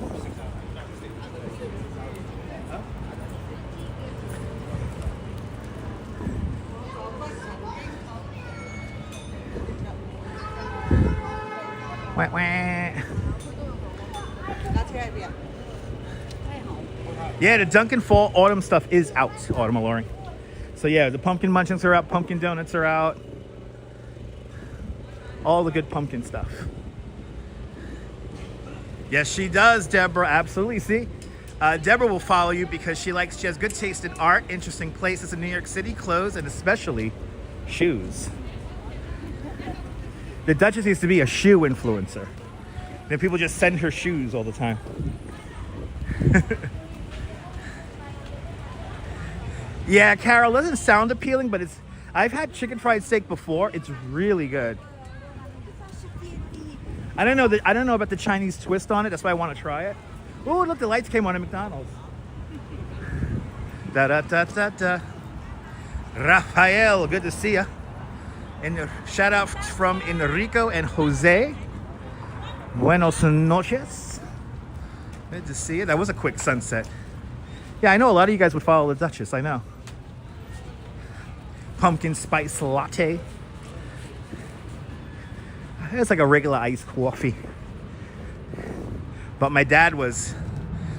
Wah, wah. Yeah, the Dunkin' Fall autumn stuff is out, Autumn Alluring. So yeah, the pumpkin munchkins are out, pumpkin donuts are out. All the good pumpkin stuff. Yes, she does, Deborah. Absolutely. See, Deborah will follow you because she has good taste in art, interesting places in New York City, clothes, and especially shoes. The Duchess used to be a shoe influencer. And people just send her shoes all the time. Yeah, Carol, doesn't sound appealing, but I've had chicken fried steak before. It's really good. I don't know about the Chinese twist on it. That's why I want to try it. Oh, look, the lights came on at McDonald's. Da-da-da-da-da. Rafael, good to see ya. And shout out from Enrico and Jose. Buenos noches. Good to see you. That was a quick sunset. Yeah, I know a lot of you guys would follow the Duchess. I know. Pumpkin spice latte. It's like a regular iced coffee. But my dad was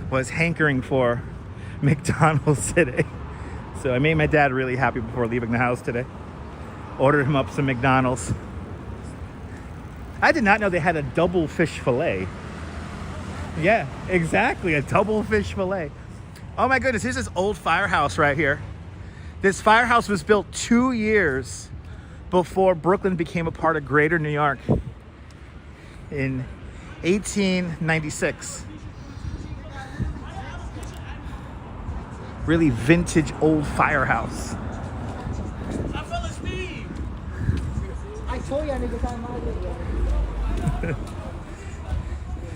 hankering for McDonald's today. So I made my dad really happy before leaving the house today. Ordered him up some McDonald's. I did not know they had a double fish fillet. Yeah, exactly, a double fish fillet. Oh my goodness, here's this old firehouse right here. This firehouse was built 2 years before Brooklyn became a part of Greater New York in 1896. Really vintage old firehouse.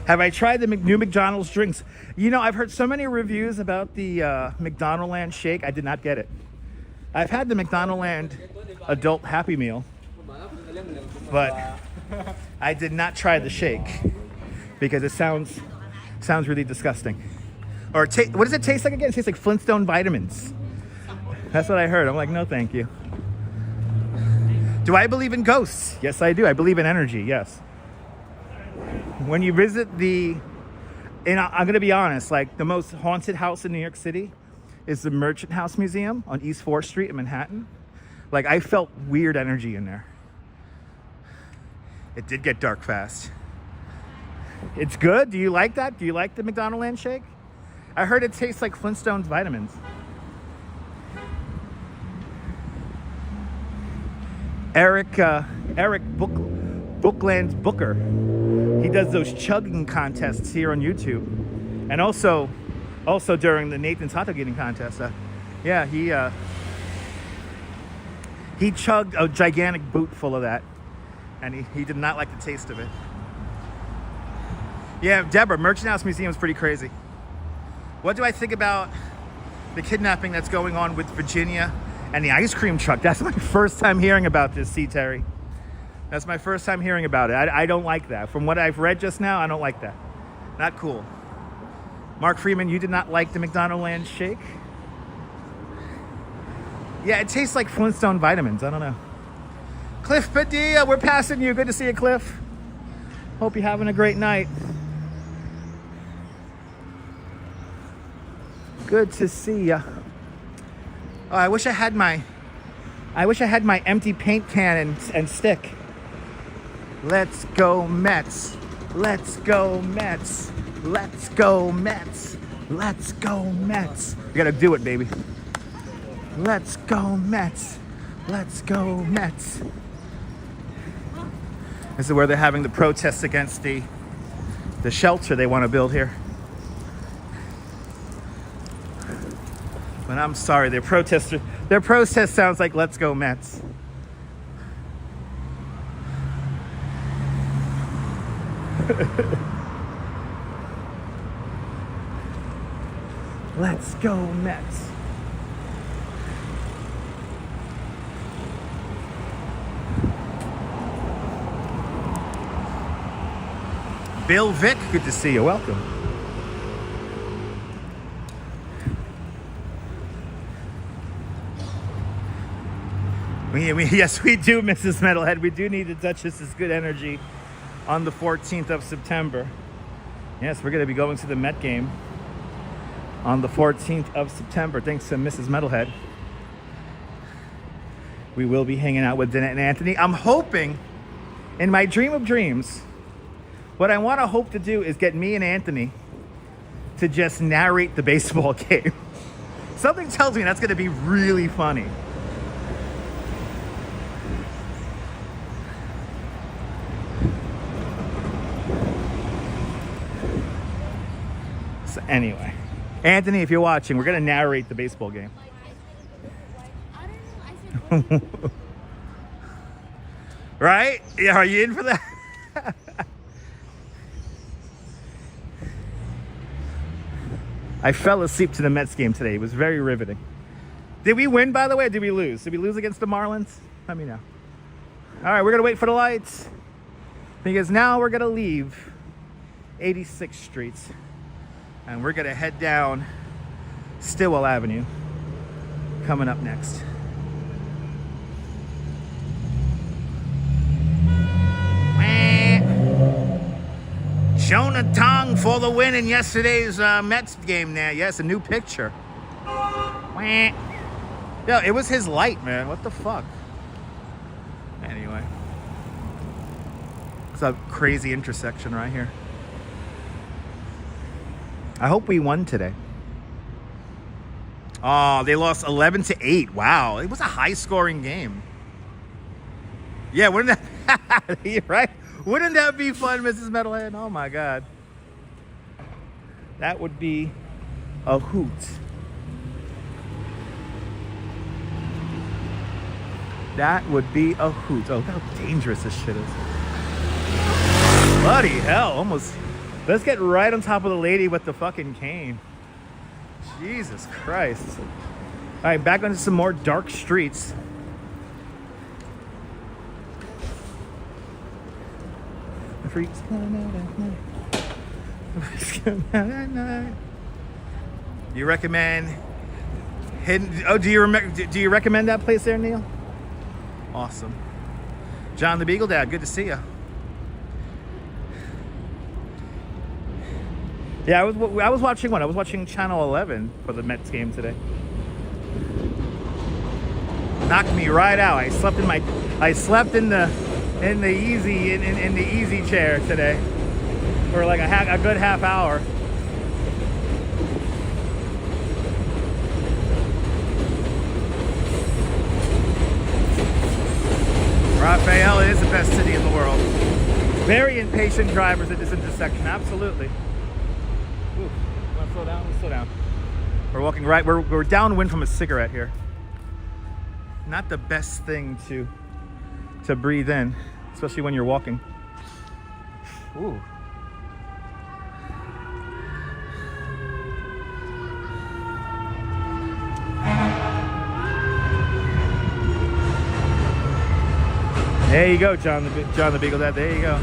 Have I tried the new McDonald's drinks? You know, I've heard so many reviews about the McDonaldland shake. I did not get it. I've had the McDonaldland adult Happy Meal, but I did not try the shake because it sounds really disgusting. Or what does it taste like again? It tastes like Flintstone vitamins. That's what I heard. I'm like, no, thank you. Do I believe in ghosts? Yes, I do. I believe in energy. Yes. When you visit and I'm going to be honest, like the most haunted house in New York City is the Merchant House Museum on East 4th Street in Manhattan. Like I felt weird energy in there. It did get dark fast. It's good. Do you like that? Do you like the McDonaldland shake? I heard it tastes like Flintstones vitamins. Eric Bookland's Booker. He does those chugging contests here on YouTube, and also during the Nathan's hot dog eating contest. Yeah, he chugged a gigantic boot full of that, and he did not like the taste of it. Yeah, Deborah, Merchant House Museum is pretty crazy. What do I think about the kidnapping that's going on with Virginia and the ice cream truck? That's my first time hearing about this, C. Terry. That's my first time hearing about it. I don't like that. From what I've read just now, I don't like that. Not cool. Mark Freeman, you did not like the McDonaldland shake? Yeah, it tastes like Flintstone vitamins. I don't know. Cliff Padilla, we're passing you. Good to see you, Cliff. Hope you're having a great night. Good to see ya. Oh, I wish I had my empty paint can and stick. Let's go Mets. Let's go Mets. Let's go Mets. Let's go Mets. You gotta do it, baby. Let's go Mets. Let's go Mets. This is where they're having the protests against the shelter they want to build here. But I'm sorry, their protest sounds like "Let's go Mets." Let's go Mets. Bill Vick, good to see you. Welcome. Yes, we do, Mrs. Metalhead. We do need the Duchess's good energy on the 14th of September. Yes, we're going to be going to the Met game on the 14th of September. Thanks to Mrs. Metalhead. We will be hanging out with Dana and Anthony. I'm hoping, in my dream of dreams, what I want to hope to do is get me and Anthony to just narrate the baseball game. Something tells me that's going to be really funny. So anyway, Anthony, if you're watching, we're going to narrate the baseball game. Right? Yeah, are you in for that? I fell asleep to the Mets game today. It was very riveting. Did we win, by the way, or did we lose? Did we lose against the Marlins? Let me know. All right, we're going to wait for the lights because now we're going to leave 86th Street and we're going to head down Stillwell Avenue coming up next. Jonah Tong for the win in yesterday's Mets game there. Yes, a new picture. Yeah, it was his light, man. What the fuck? Anyway. It's a crazy intersection right here. I hope we won today. Oh, they lost 11-8. Wow, it was a high-scoring game. Yeah, wouldn't that you're right? Wouldn't that be fun, Mrs. Metalhead? Oh my God. That would be a hoot. That would be a hoot. Oh, how dangerous this shit is. Bloody hell, almost. Let's get right on top of the lady with the fucking cane. Jesus Christ. All right, back onto some more dark streets. The freaks come out at night. The freaks come out at night. Do you recommend hidden? Oh, do you recommend that place there, Neil? Awesome. John the Beagle Dad, good to see you. Yeah, I was watching what? I was watching Channel 11 for the Mets game today. Knocked me right out. I slept in the easy chair today for like a good half hour. Raphael is the best city in the world. Very impatient drivers at this intersection, absolutely. Ooh, wanna slow down? Let's slow down. We're walking right, we're downwind from a cigarette here. Not the best thing to breathe in, especially when you're walking. Ooh. There you go, John the Beagle Dad. There you go.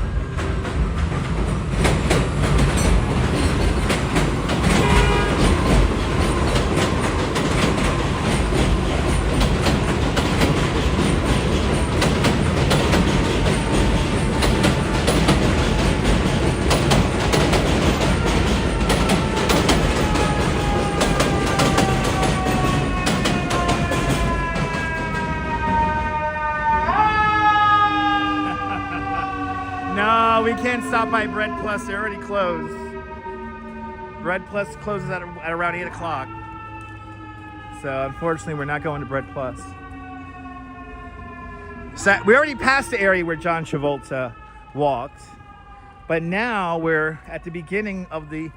We can't stop by Bread Plus. They're already closed. Bread Plus closes at around 8 o'clock. So unfortunately, we're not going to Bread Plus. So we already passed the area where John Travolta walked. But now we're at the beginning of the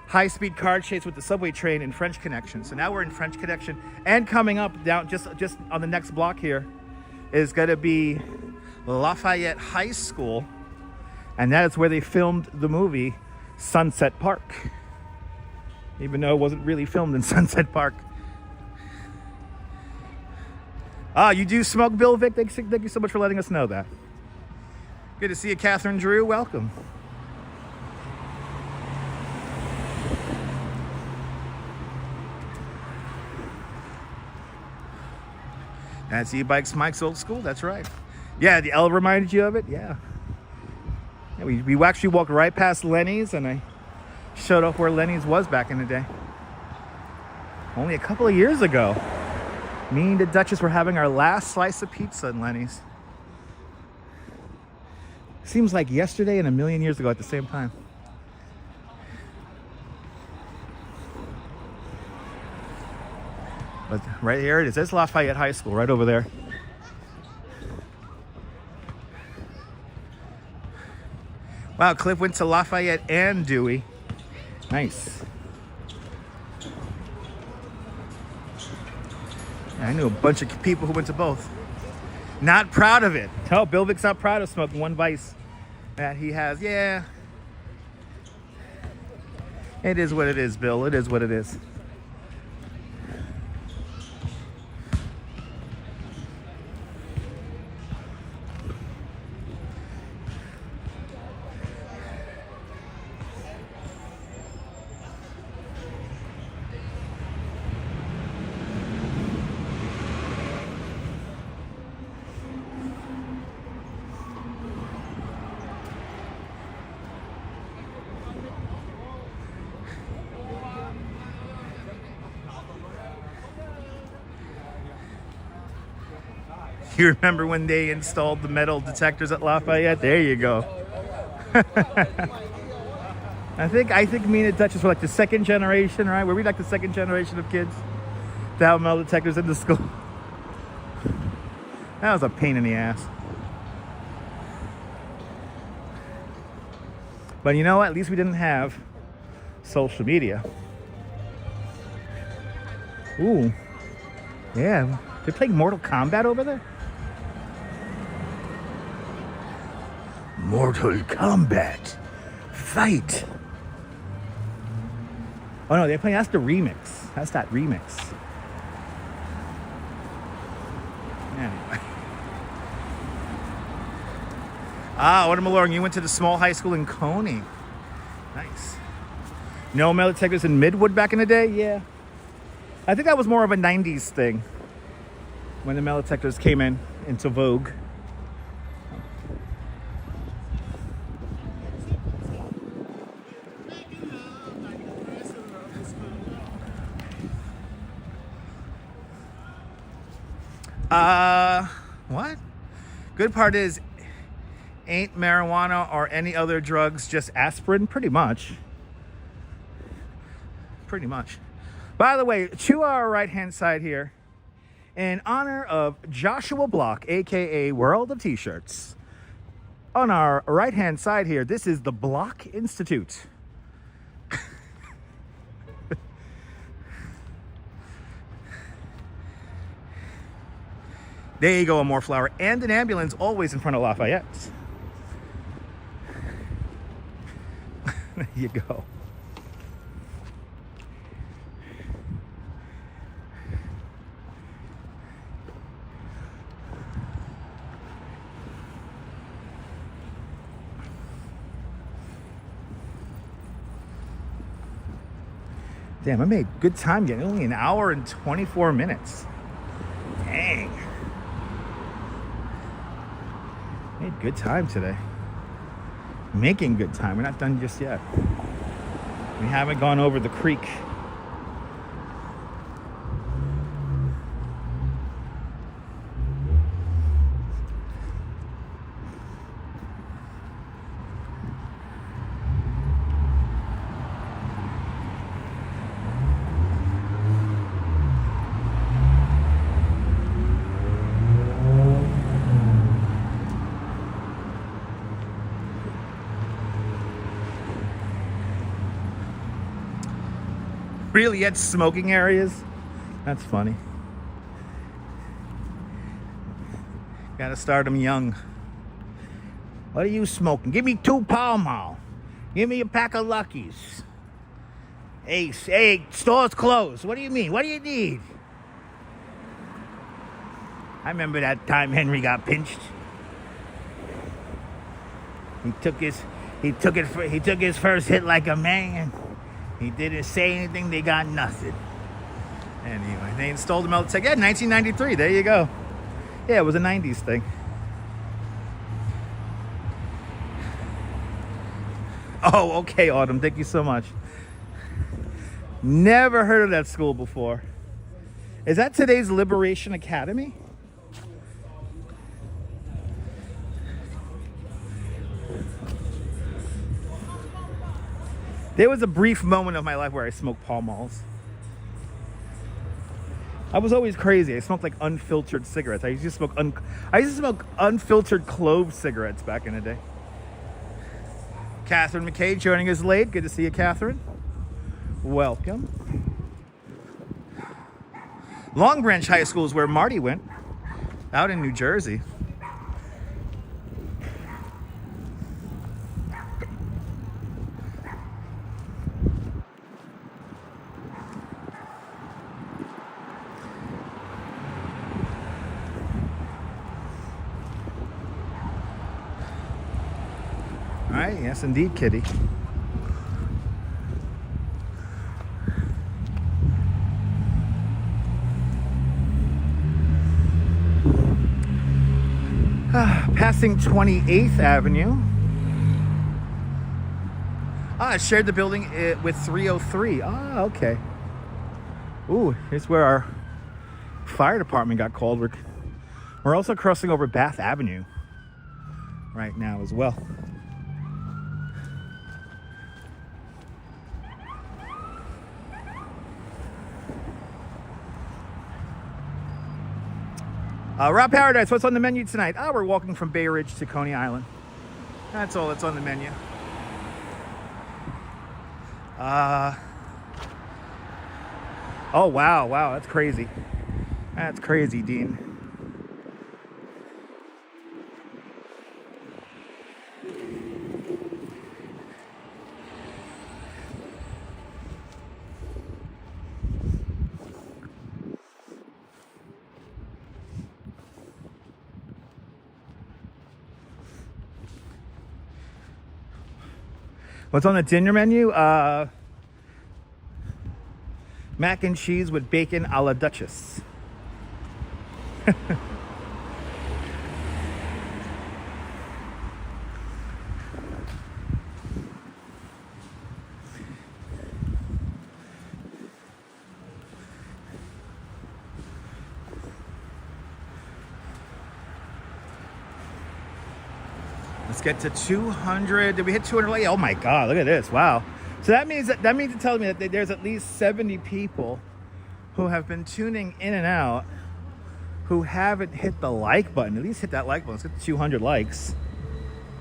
high-speed car chase with the subway train in French Connection. So now we're in French Connection. And coming up down just on the next block here is going to be Lafayette High School. And that is where they filmed the movie Sunset Park. Even though it wasn't really filmed in Sunset Park. Ah, you do smoke, Bill Vic? Thank you so much for letting us know that. Good to see you, Catherine Drew. Welcome. That's E-Bikes Mike's old school. That's right. Yeah, the L reminded you of it? Yeah. Yeah, we actually walked right past Lenny's, and I showed off where Lenny's was back in the day. Only a couple of years ago, me and the Duchess were having our last slice of pizza in Lenny's. Seems like yesterday and a million years ago at the same time. But right here it is. There's Lafayette High School right over there. Wow, Cliff went to Lafayette and Dewey. Nice. I knew a bunch of people who went to both. Not proud of it. Oh, Bill Vic's not proud of smoking one vice that he has. Yeah. It is what it is, Bill. It is what it is. You remember when they installed the metal detectors at Lafayette? There you go. I think me and the Duchess were like the second generation, right? Were we like the second generation of kids to have metal detectors in the school? That was a pain in the ass. But you know what? At least we didn't have social media. Ooh. Yeah. They're playing Mortal Kombat over there? Mortal Kombat. Fight. Oh no, they're playing, that's the remix. That's that remix. Anyway. Ah, what am I learning? You went to the small high school in Coney. Nice. No metal detectors in Midwood back in the day? Yeah. I think that was more of a 90s thing when the metal detectors came into vogue. What? Good part is, ain't marijuana or any other drugs just aspirin? Pretty much. Pretty much. By the way, to our right-hand side here, in honor of Joshua Block, aka World of T-Shirts, on our right-hand side here, this is the Block Institute. There you go, a more flower. And an ambulance always in front of Lafayette. There you go. Damn, I made good time getting only an hour and 24 minutes. Dang. Made good time today. Making good time. We're not done just yet. We haven't gone over the creek. Really, yet smoking areas? That's funny. Gotta start them young. What are you smoking? Give me 2 Pall Mall. Give me a pack of Luckies. Hey, store's closed. What do you mean? What do you need? I remember that time Henry got pinched. He took his first hit like a man. He didn't say anything, they got nothing. Anyway, they installed the metal detector. Yeah, 1993, there you go. Yeah, it was a 90s thing. Oh, okay, Autumn, thank you so much. Never heard of that school before. Is that today's Liberation Academy? There was a brief moment of my life where I smoked Pall Malls. I was always crazy. I smoked like unfiltered cigarettes. I used to smoke unfiltered clove cigarettes back in the day. Catherine McKay joining us late. Good to see you, Catherine. Welcome. Long Branch High School is where Marty went, out in New Jersey. Yes, indeed, Kitty. Passing 28th Avenue. I shared the building with 303. Ah, okay. Ooh, here's where our fire department got called. We're also crossing over Bath Avenue right now as well. Rob Paradise, what's on the menu tonight? We're walking from Bay Ridge to Coney Island. That's all that's on the menu. Oh, wow, wow, that's crazy. That's crazy, Dean. What's on the dinner menu? Mac and cheese with bacon a la Duchess. Let's get to 200. Did we hit 200? Oh my God, look at this. Wow. So that means it's telling me that there's at least 70 people who have been tuning in and out who haven't hit the like button. At least hit that like button. Let's get to 200 likes.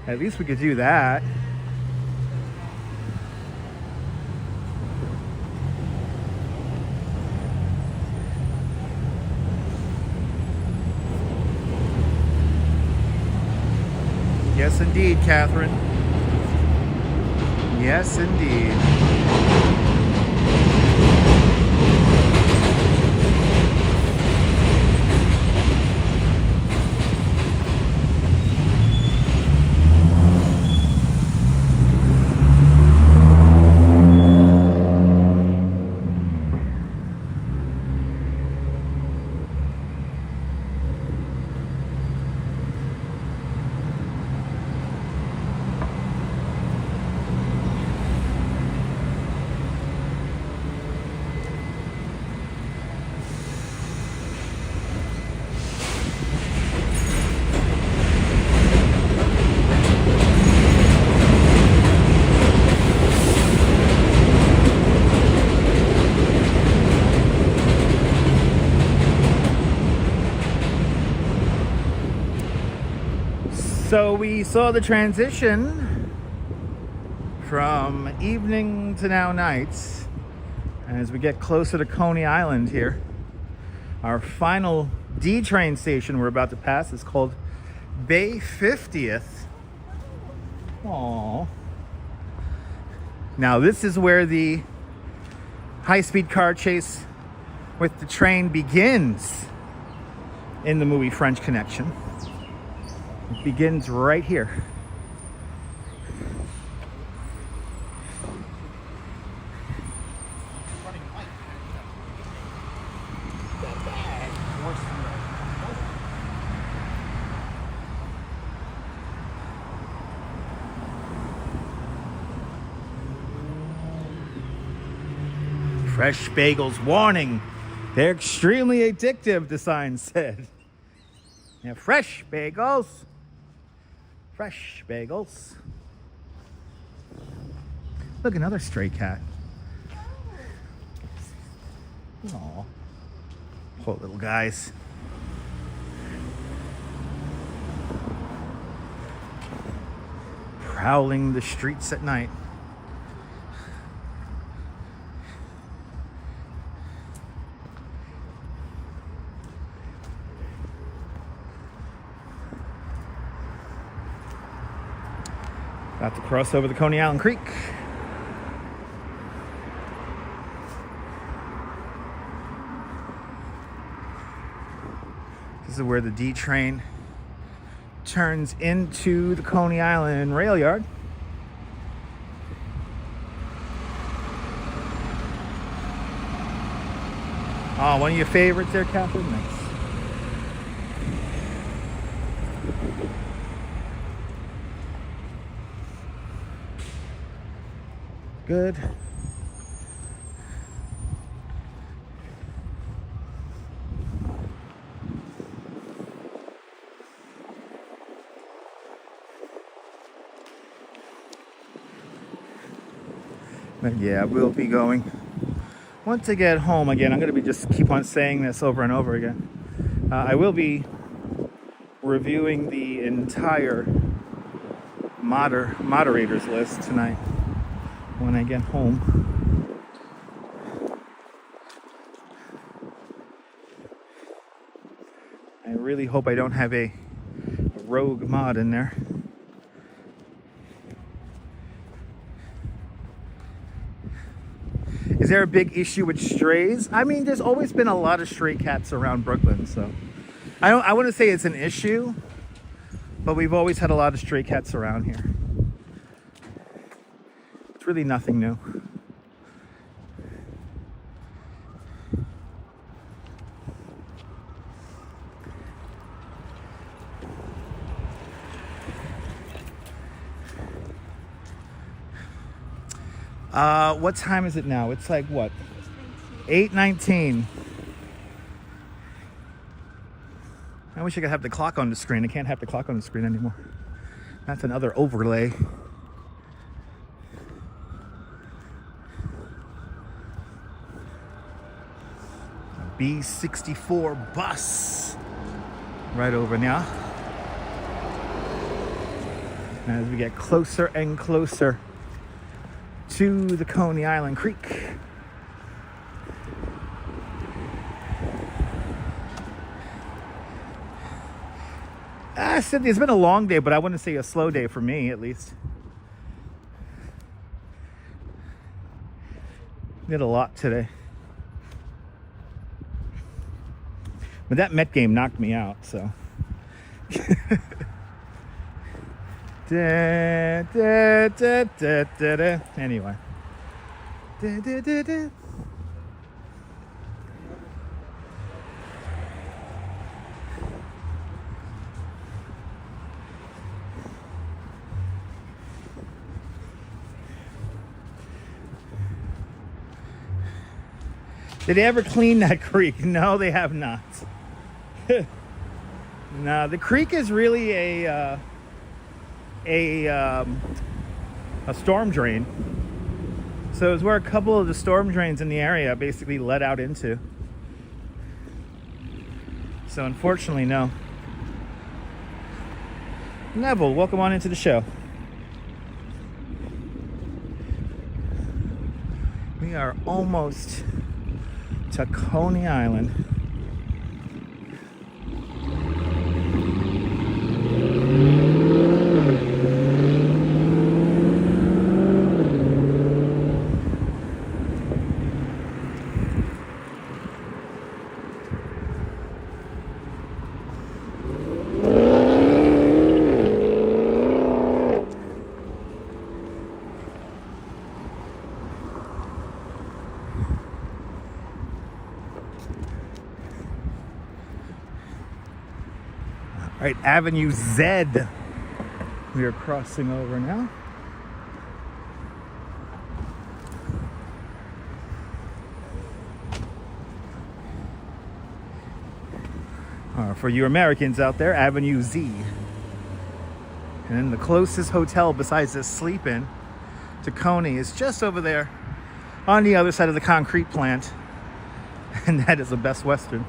At least we could do that. Yes, indeed, Catherine. Yes, indeed. So we saw the transition from evening to now nights. And as we get closer to Coney Island here, our final D train station we're about to pass is called Bay 50th. Aww. Now this is where the high-speed car chase with the train begins in the movie French Connection. It begins right here. Fresh bagels, warning. They're extremely addictive, the sign said. Yeah, fresh bagels. Fresh bagels. Look, another stray cat. Aw. Poor little guys. Prowling the streets at night. About to cross over the Coney Island Creek. This is where the D train turns into the Coney Island rail yard. Oh, one of your favorites there, Catherine? Nice. Good. But yeah, we'll be going. Once I get home again, I'm going to be just keep on saying this over and over again. I will be reviewing the entire moderators list tonight. when I get home. I really hope I don't have a rogue mod in there. Is there a big issue with strays? I mean, there's always been a lot of stray cats around Brooklyn, so I wouldn't say it's an issue, but we've always had a lot of stray cats around here. It's really nothing new. What time is it now? It's like what? 8:19. I wish I could have the clock on the screen. I can't have the clock on the screen anymore. That's another overlay. A B64 bus right over now. As we get closer and closer to the Coney Island Creek. It's been a long day, but I wouldn't say a slow day for me, at least. Did a lot today. But that Met game knocked me out, so. Da, da, da, da, da, da. Anyway. Da, da, da, da. Did they ever clean that creek? No, they have not. No, the creek is really a storm drain. So it's where a couple of the storm drains in the area basically let out into. So unfortunately, no. Neville, welcome on into the show. We are almost to Coney Island. Right, Avenue Z. We are crossing over now. For you Americans out there, Avenue Z. And then the closest hotel besides this sleep-in to Coney is just over there on the other side of the concrete plant. And that is the Best Western.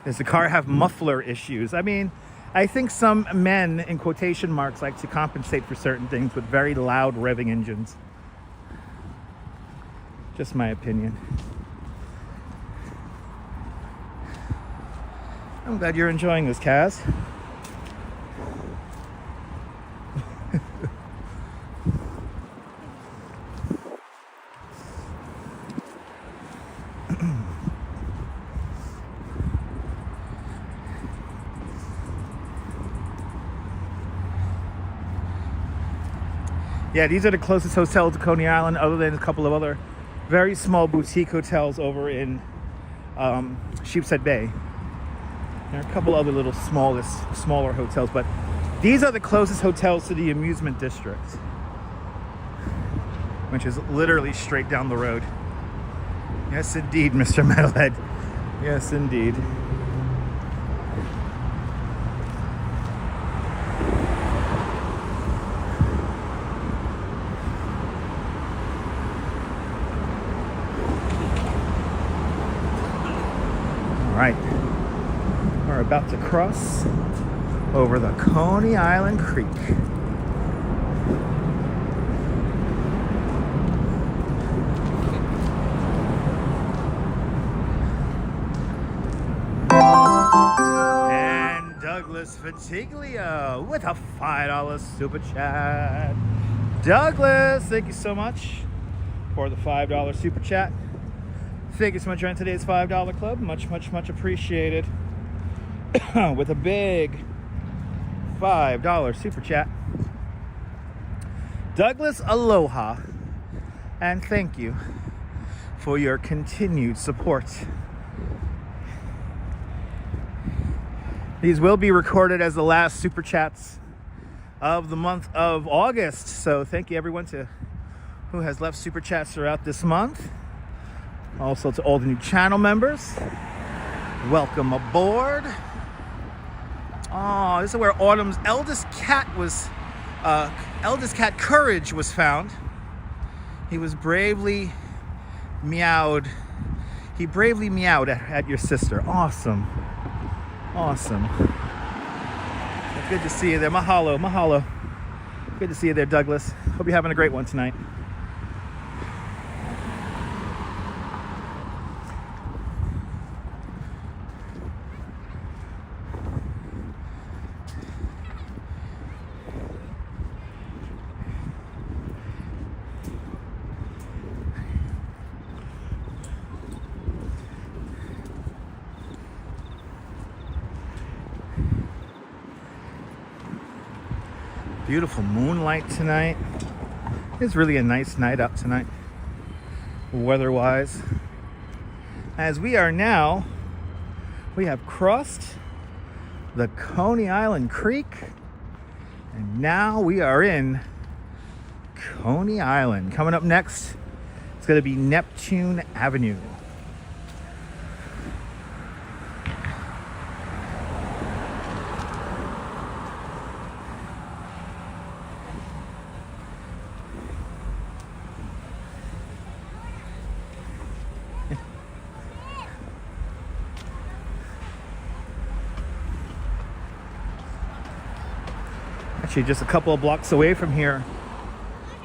Does the car have muffler issues? I mean, I think some men, in quotation marks, like to compensate for certain things with very loud revving engines. Just my opinion. I'm glad you're enjoying this, Kaz. Yeah, these are the closest hotels to Coney Island, other than a couple of other very small boutique hotels over in Sheepshead Bay. There are a couple other little smaller hotels, but these are the closest hotels to the amusement district, which is literally straight down the road. Yes, indeed, Mr. Metalhead. Yes, indeed. Right. about to cross over the Coney Island Creek. And Douglas Fatiglio with a $5 super chat. Douglas, thank you so much for the $5 super chat. Thank you so much for joining today's $5 club. Much, much, much appreciated. With a big $5 super chat. Douglas, aloha. And thank you for your continued support. These will be recorded as the last super chats of the month of August. So thank you everyone who has left super chats throughout this month. Also to all the new channel members, welcome aboard. Oh, this is where Autumn's eldest cat Courage was found. He was bravely meowed. He bravely meowed at your sister. Awesome. Awesome. Good to see you there. Mahalo, mahalo. Good to see you there, Douglas. Hope you're having a great one tonight. Beautiful moonlight tonight. It's really a nice night out tonight, weather-wise. As we have crossed the Coney Island Creek, and now we are in Coney Island. Coming up next, it's going to be Neptune Avenue. Actually, just a couple of blocks away from here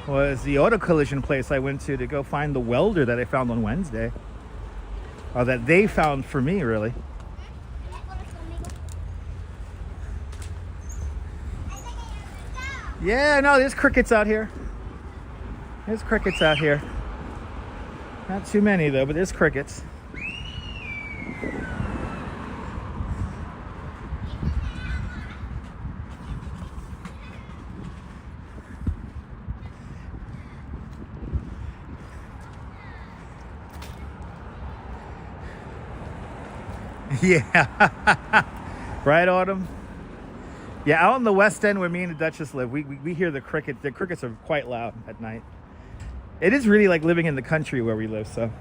was the auto collision place I went to go find the welder that I found on Wednesday. Or that they found for me, really. Yeah, no, there's crickets out here. There's crickets out here. Not too many, though, but there's crickets. Yeah. Right, Autumn? Yeah, out on the west end where me and the Duchess live, we hear the crickets. The crickets are quite loud at night. It is really like living in the country where we live, so.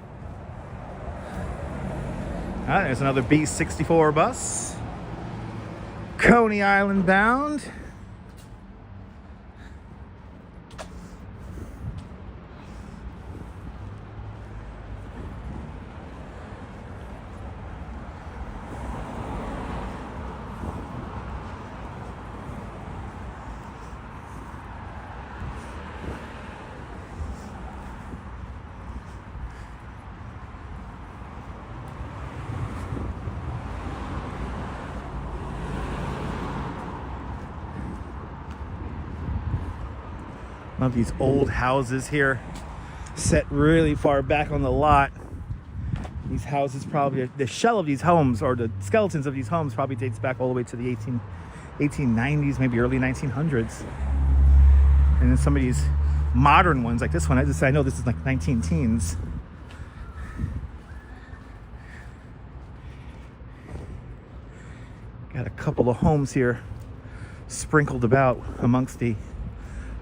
There's another B64 bus. Coney Island bound. Of these old houses here set really far back on the lot. These houses probably, the shell of these homes or the skeletons of these homes probably dates back all the way to the 1890s, maybe early 1900s. And then some of these modern ones like this one, I know this is like 19 teens. Got a couple of homes here sprinkled about amongst the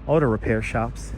auto repair shops.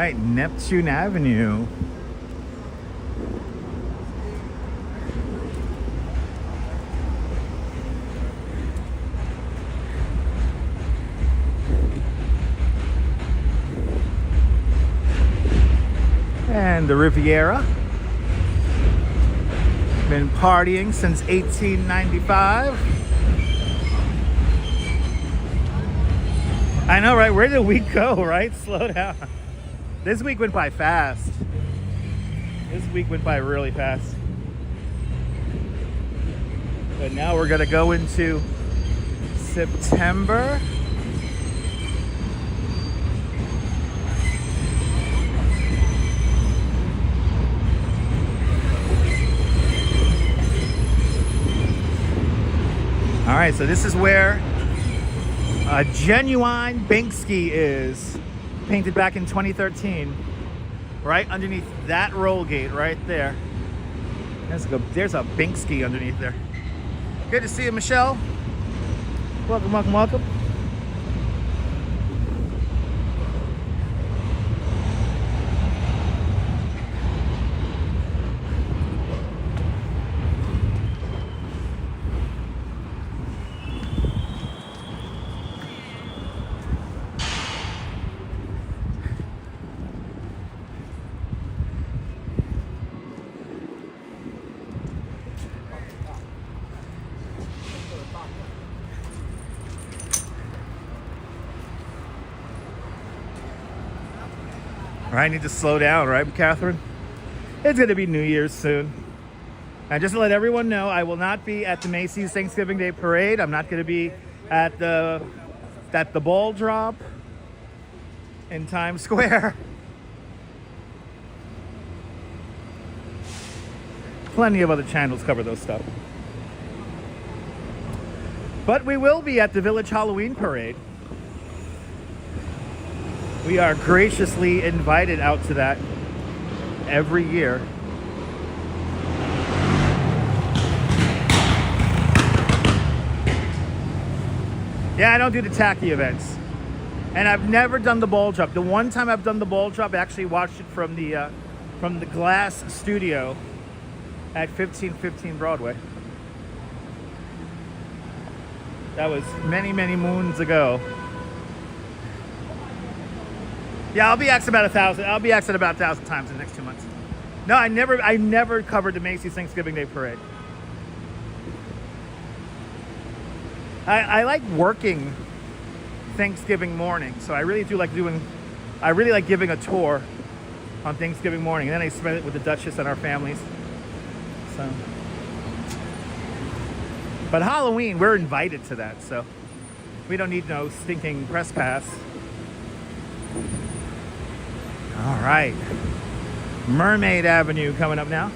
right, Neptune Avenue. And the Riviera. Been partying since 1895. I know, right? Where did the week go, right? Slow down. This week went by fast. This week went by really fast. But now we're gonna go into September. All right, so this is where a genuine Banksy is, painted back in 2013, right underneath that roll gate right there. There's a Banksy underneath there. Good to see you, Michelle. Welcome, welcome, welcome. I need to slow down, right, Catherine? It's going to be New Year's soon. And just to let everyone know, I will not be at the Macy's Thanksgiving Day Parade. I'm not going to be at the ball drop in Times Square. Plenty of other channels cover those stuff. But we will be at the Village Halloween Parade. We are graciously invited out to that every year. Yeah, I don't do the tacky events. And I've never done the ball drop. The one time I've done the ball drop, I actually watched it from the glass studio at 1515 Broadway. That was many, many moons ago. Yeah, I'll be asked about 1,000. I'll be asked it about 1,000 times in the next 2 months. No, I never covered the Macy's Thanksgiving Day Parade. I like working Thanksgiving morning, so I really like giving a tour on Thanksgiving morning, and then I spend it with the Duchess and our families. So, but Halloween, we're invited to that, so we don't need no stinking press pass. All right, Mermaid Avenue coming up now.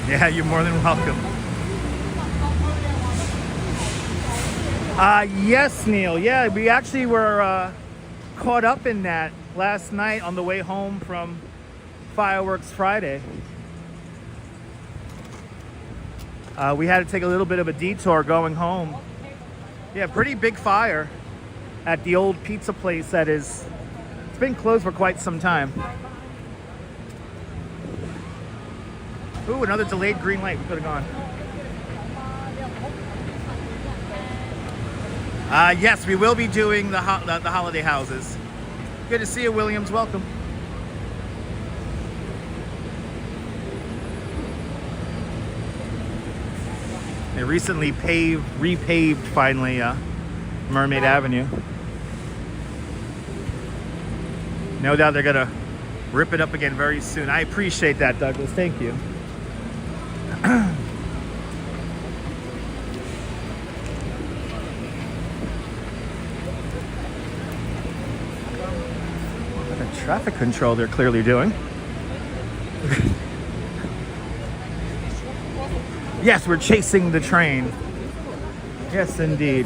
Yeah, you're more than welcome. Yes, Neil. Yeah, we actually were caught up in that last night on the way home from Fireworks Friday. We had to take a little bit of a detour going home. Yeah, pretty big fire at the old pizza place it's been closed for quite some time. Ooh, another delayed green light. We could have gone. Yes, we will be doing the holiday houses. Good to see you, Williams. Welcome. They recently repaved finally Mermaid Avenue. No doubt they're gonna rip it up again very soon. I appreciate that, Douglas. Thank you. The traffic control they're clearly doing. Yes, we're chasing the train. Yes, indeed.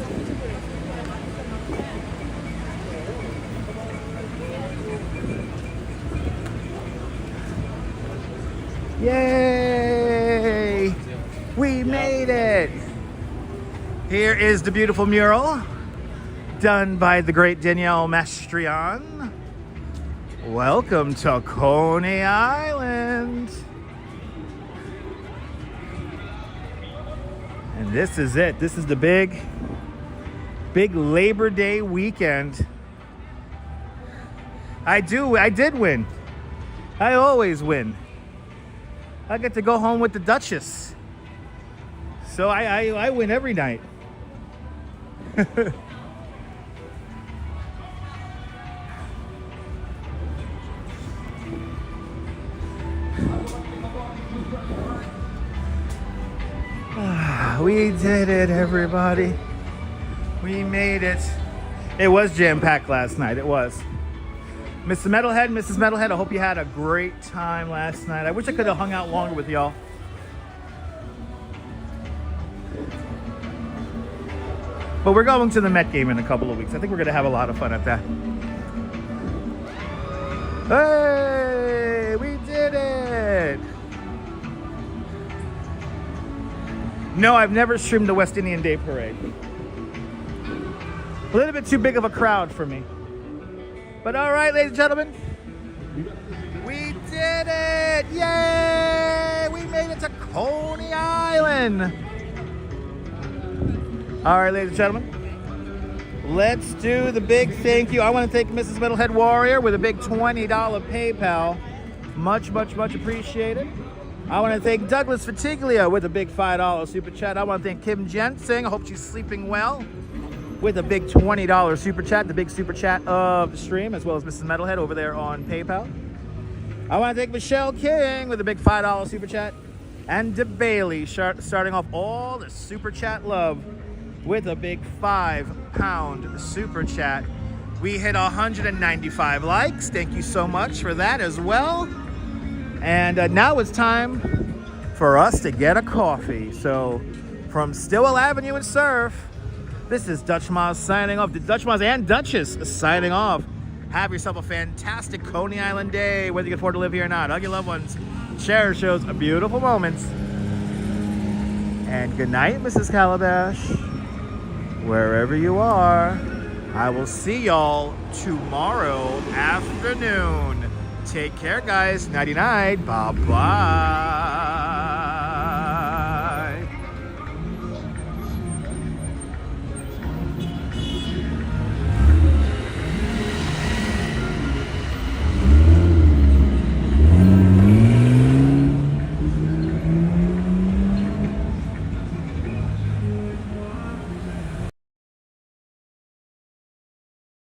Yay! We made it! Here is the beautiful mural done by the great Danielle Mastrian. Welcome to Coney Island. And this is it. This is the big Labor Day weekend. I did win. I always win. I get to go home with the Duchess. So I win every night. We did it, everybody. We made it. It was jam-packed last night. It was. Mr. Metalhead, Mrs. Metalhead, I hope you had a great time last night. I wish I could have hung out longer with y'all. But we're going to the Met game in a couple of weeks. I think we're going to have a lot of fun at that. Hey, we did it. No, I've never streamed the West Indian Day Parade. A little bit too big of a crowd for me. But all right, ladies and gentlemen, we did it! Yay! We made it to Coney Island. All right, ladies and gentlemen, let's do the big thank you. I want to thank Mrs. Metalhead Warrior with a big $20 PayPal. Much, much, much appreciated. I want to thank Douglas Fatiglia with a big $5 super chat. I want to thank Kim Jensing. I hope she's sleeping well. With a big $20 super chat, the big super chat of the stream, as well as Mrs. Metalhead over there on PayPal. I want to thank Michelle King with a big $5 super chat. And DeBailey starting off all the super chat love with a big £5 super chat. We hit 195 likes. Thank you so much for that as well. And now it's time for us to get a coffee. So from Stillwell Avenue and Surf, this is Dutch Moz signing off. The Dutch Moz and Duchess signing off. Have yourself a fantastic Coney Island day, whether you can afford to live here or not. Hug your loved ones. Cherish those beautiful moments. And good night, Mrs. Calabash. Wherever you are, I will see y'all tomorrow afternoon. Take care, guys. Nighty-night. Bye-bye.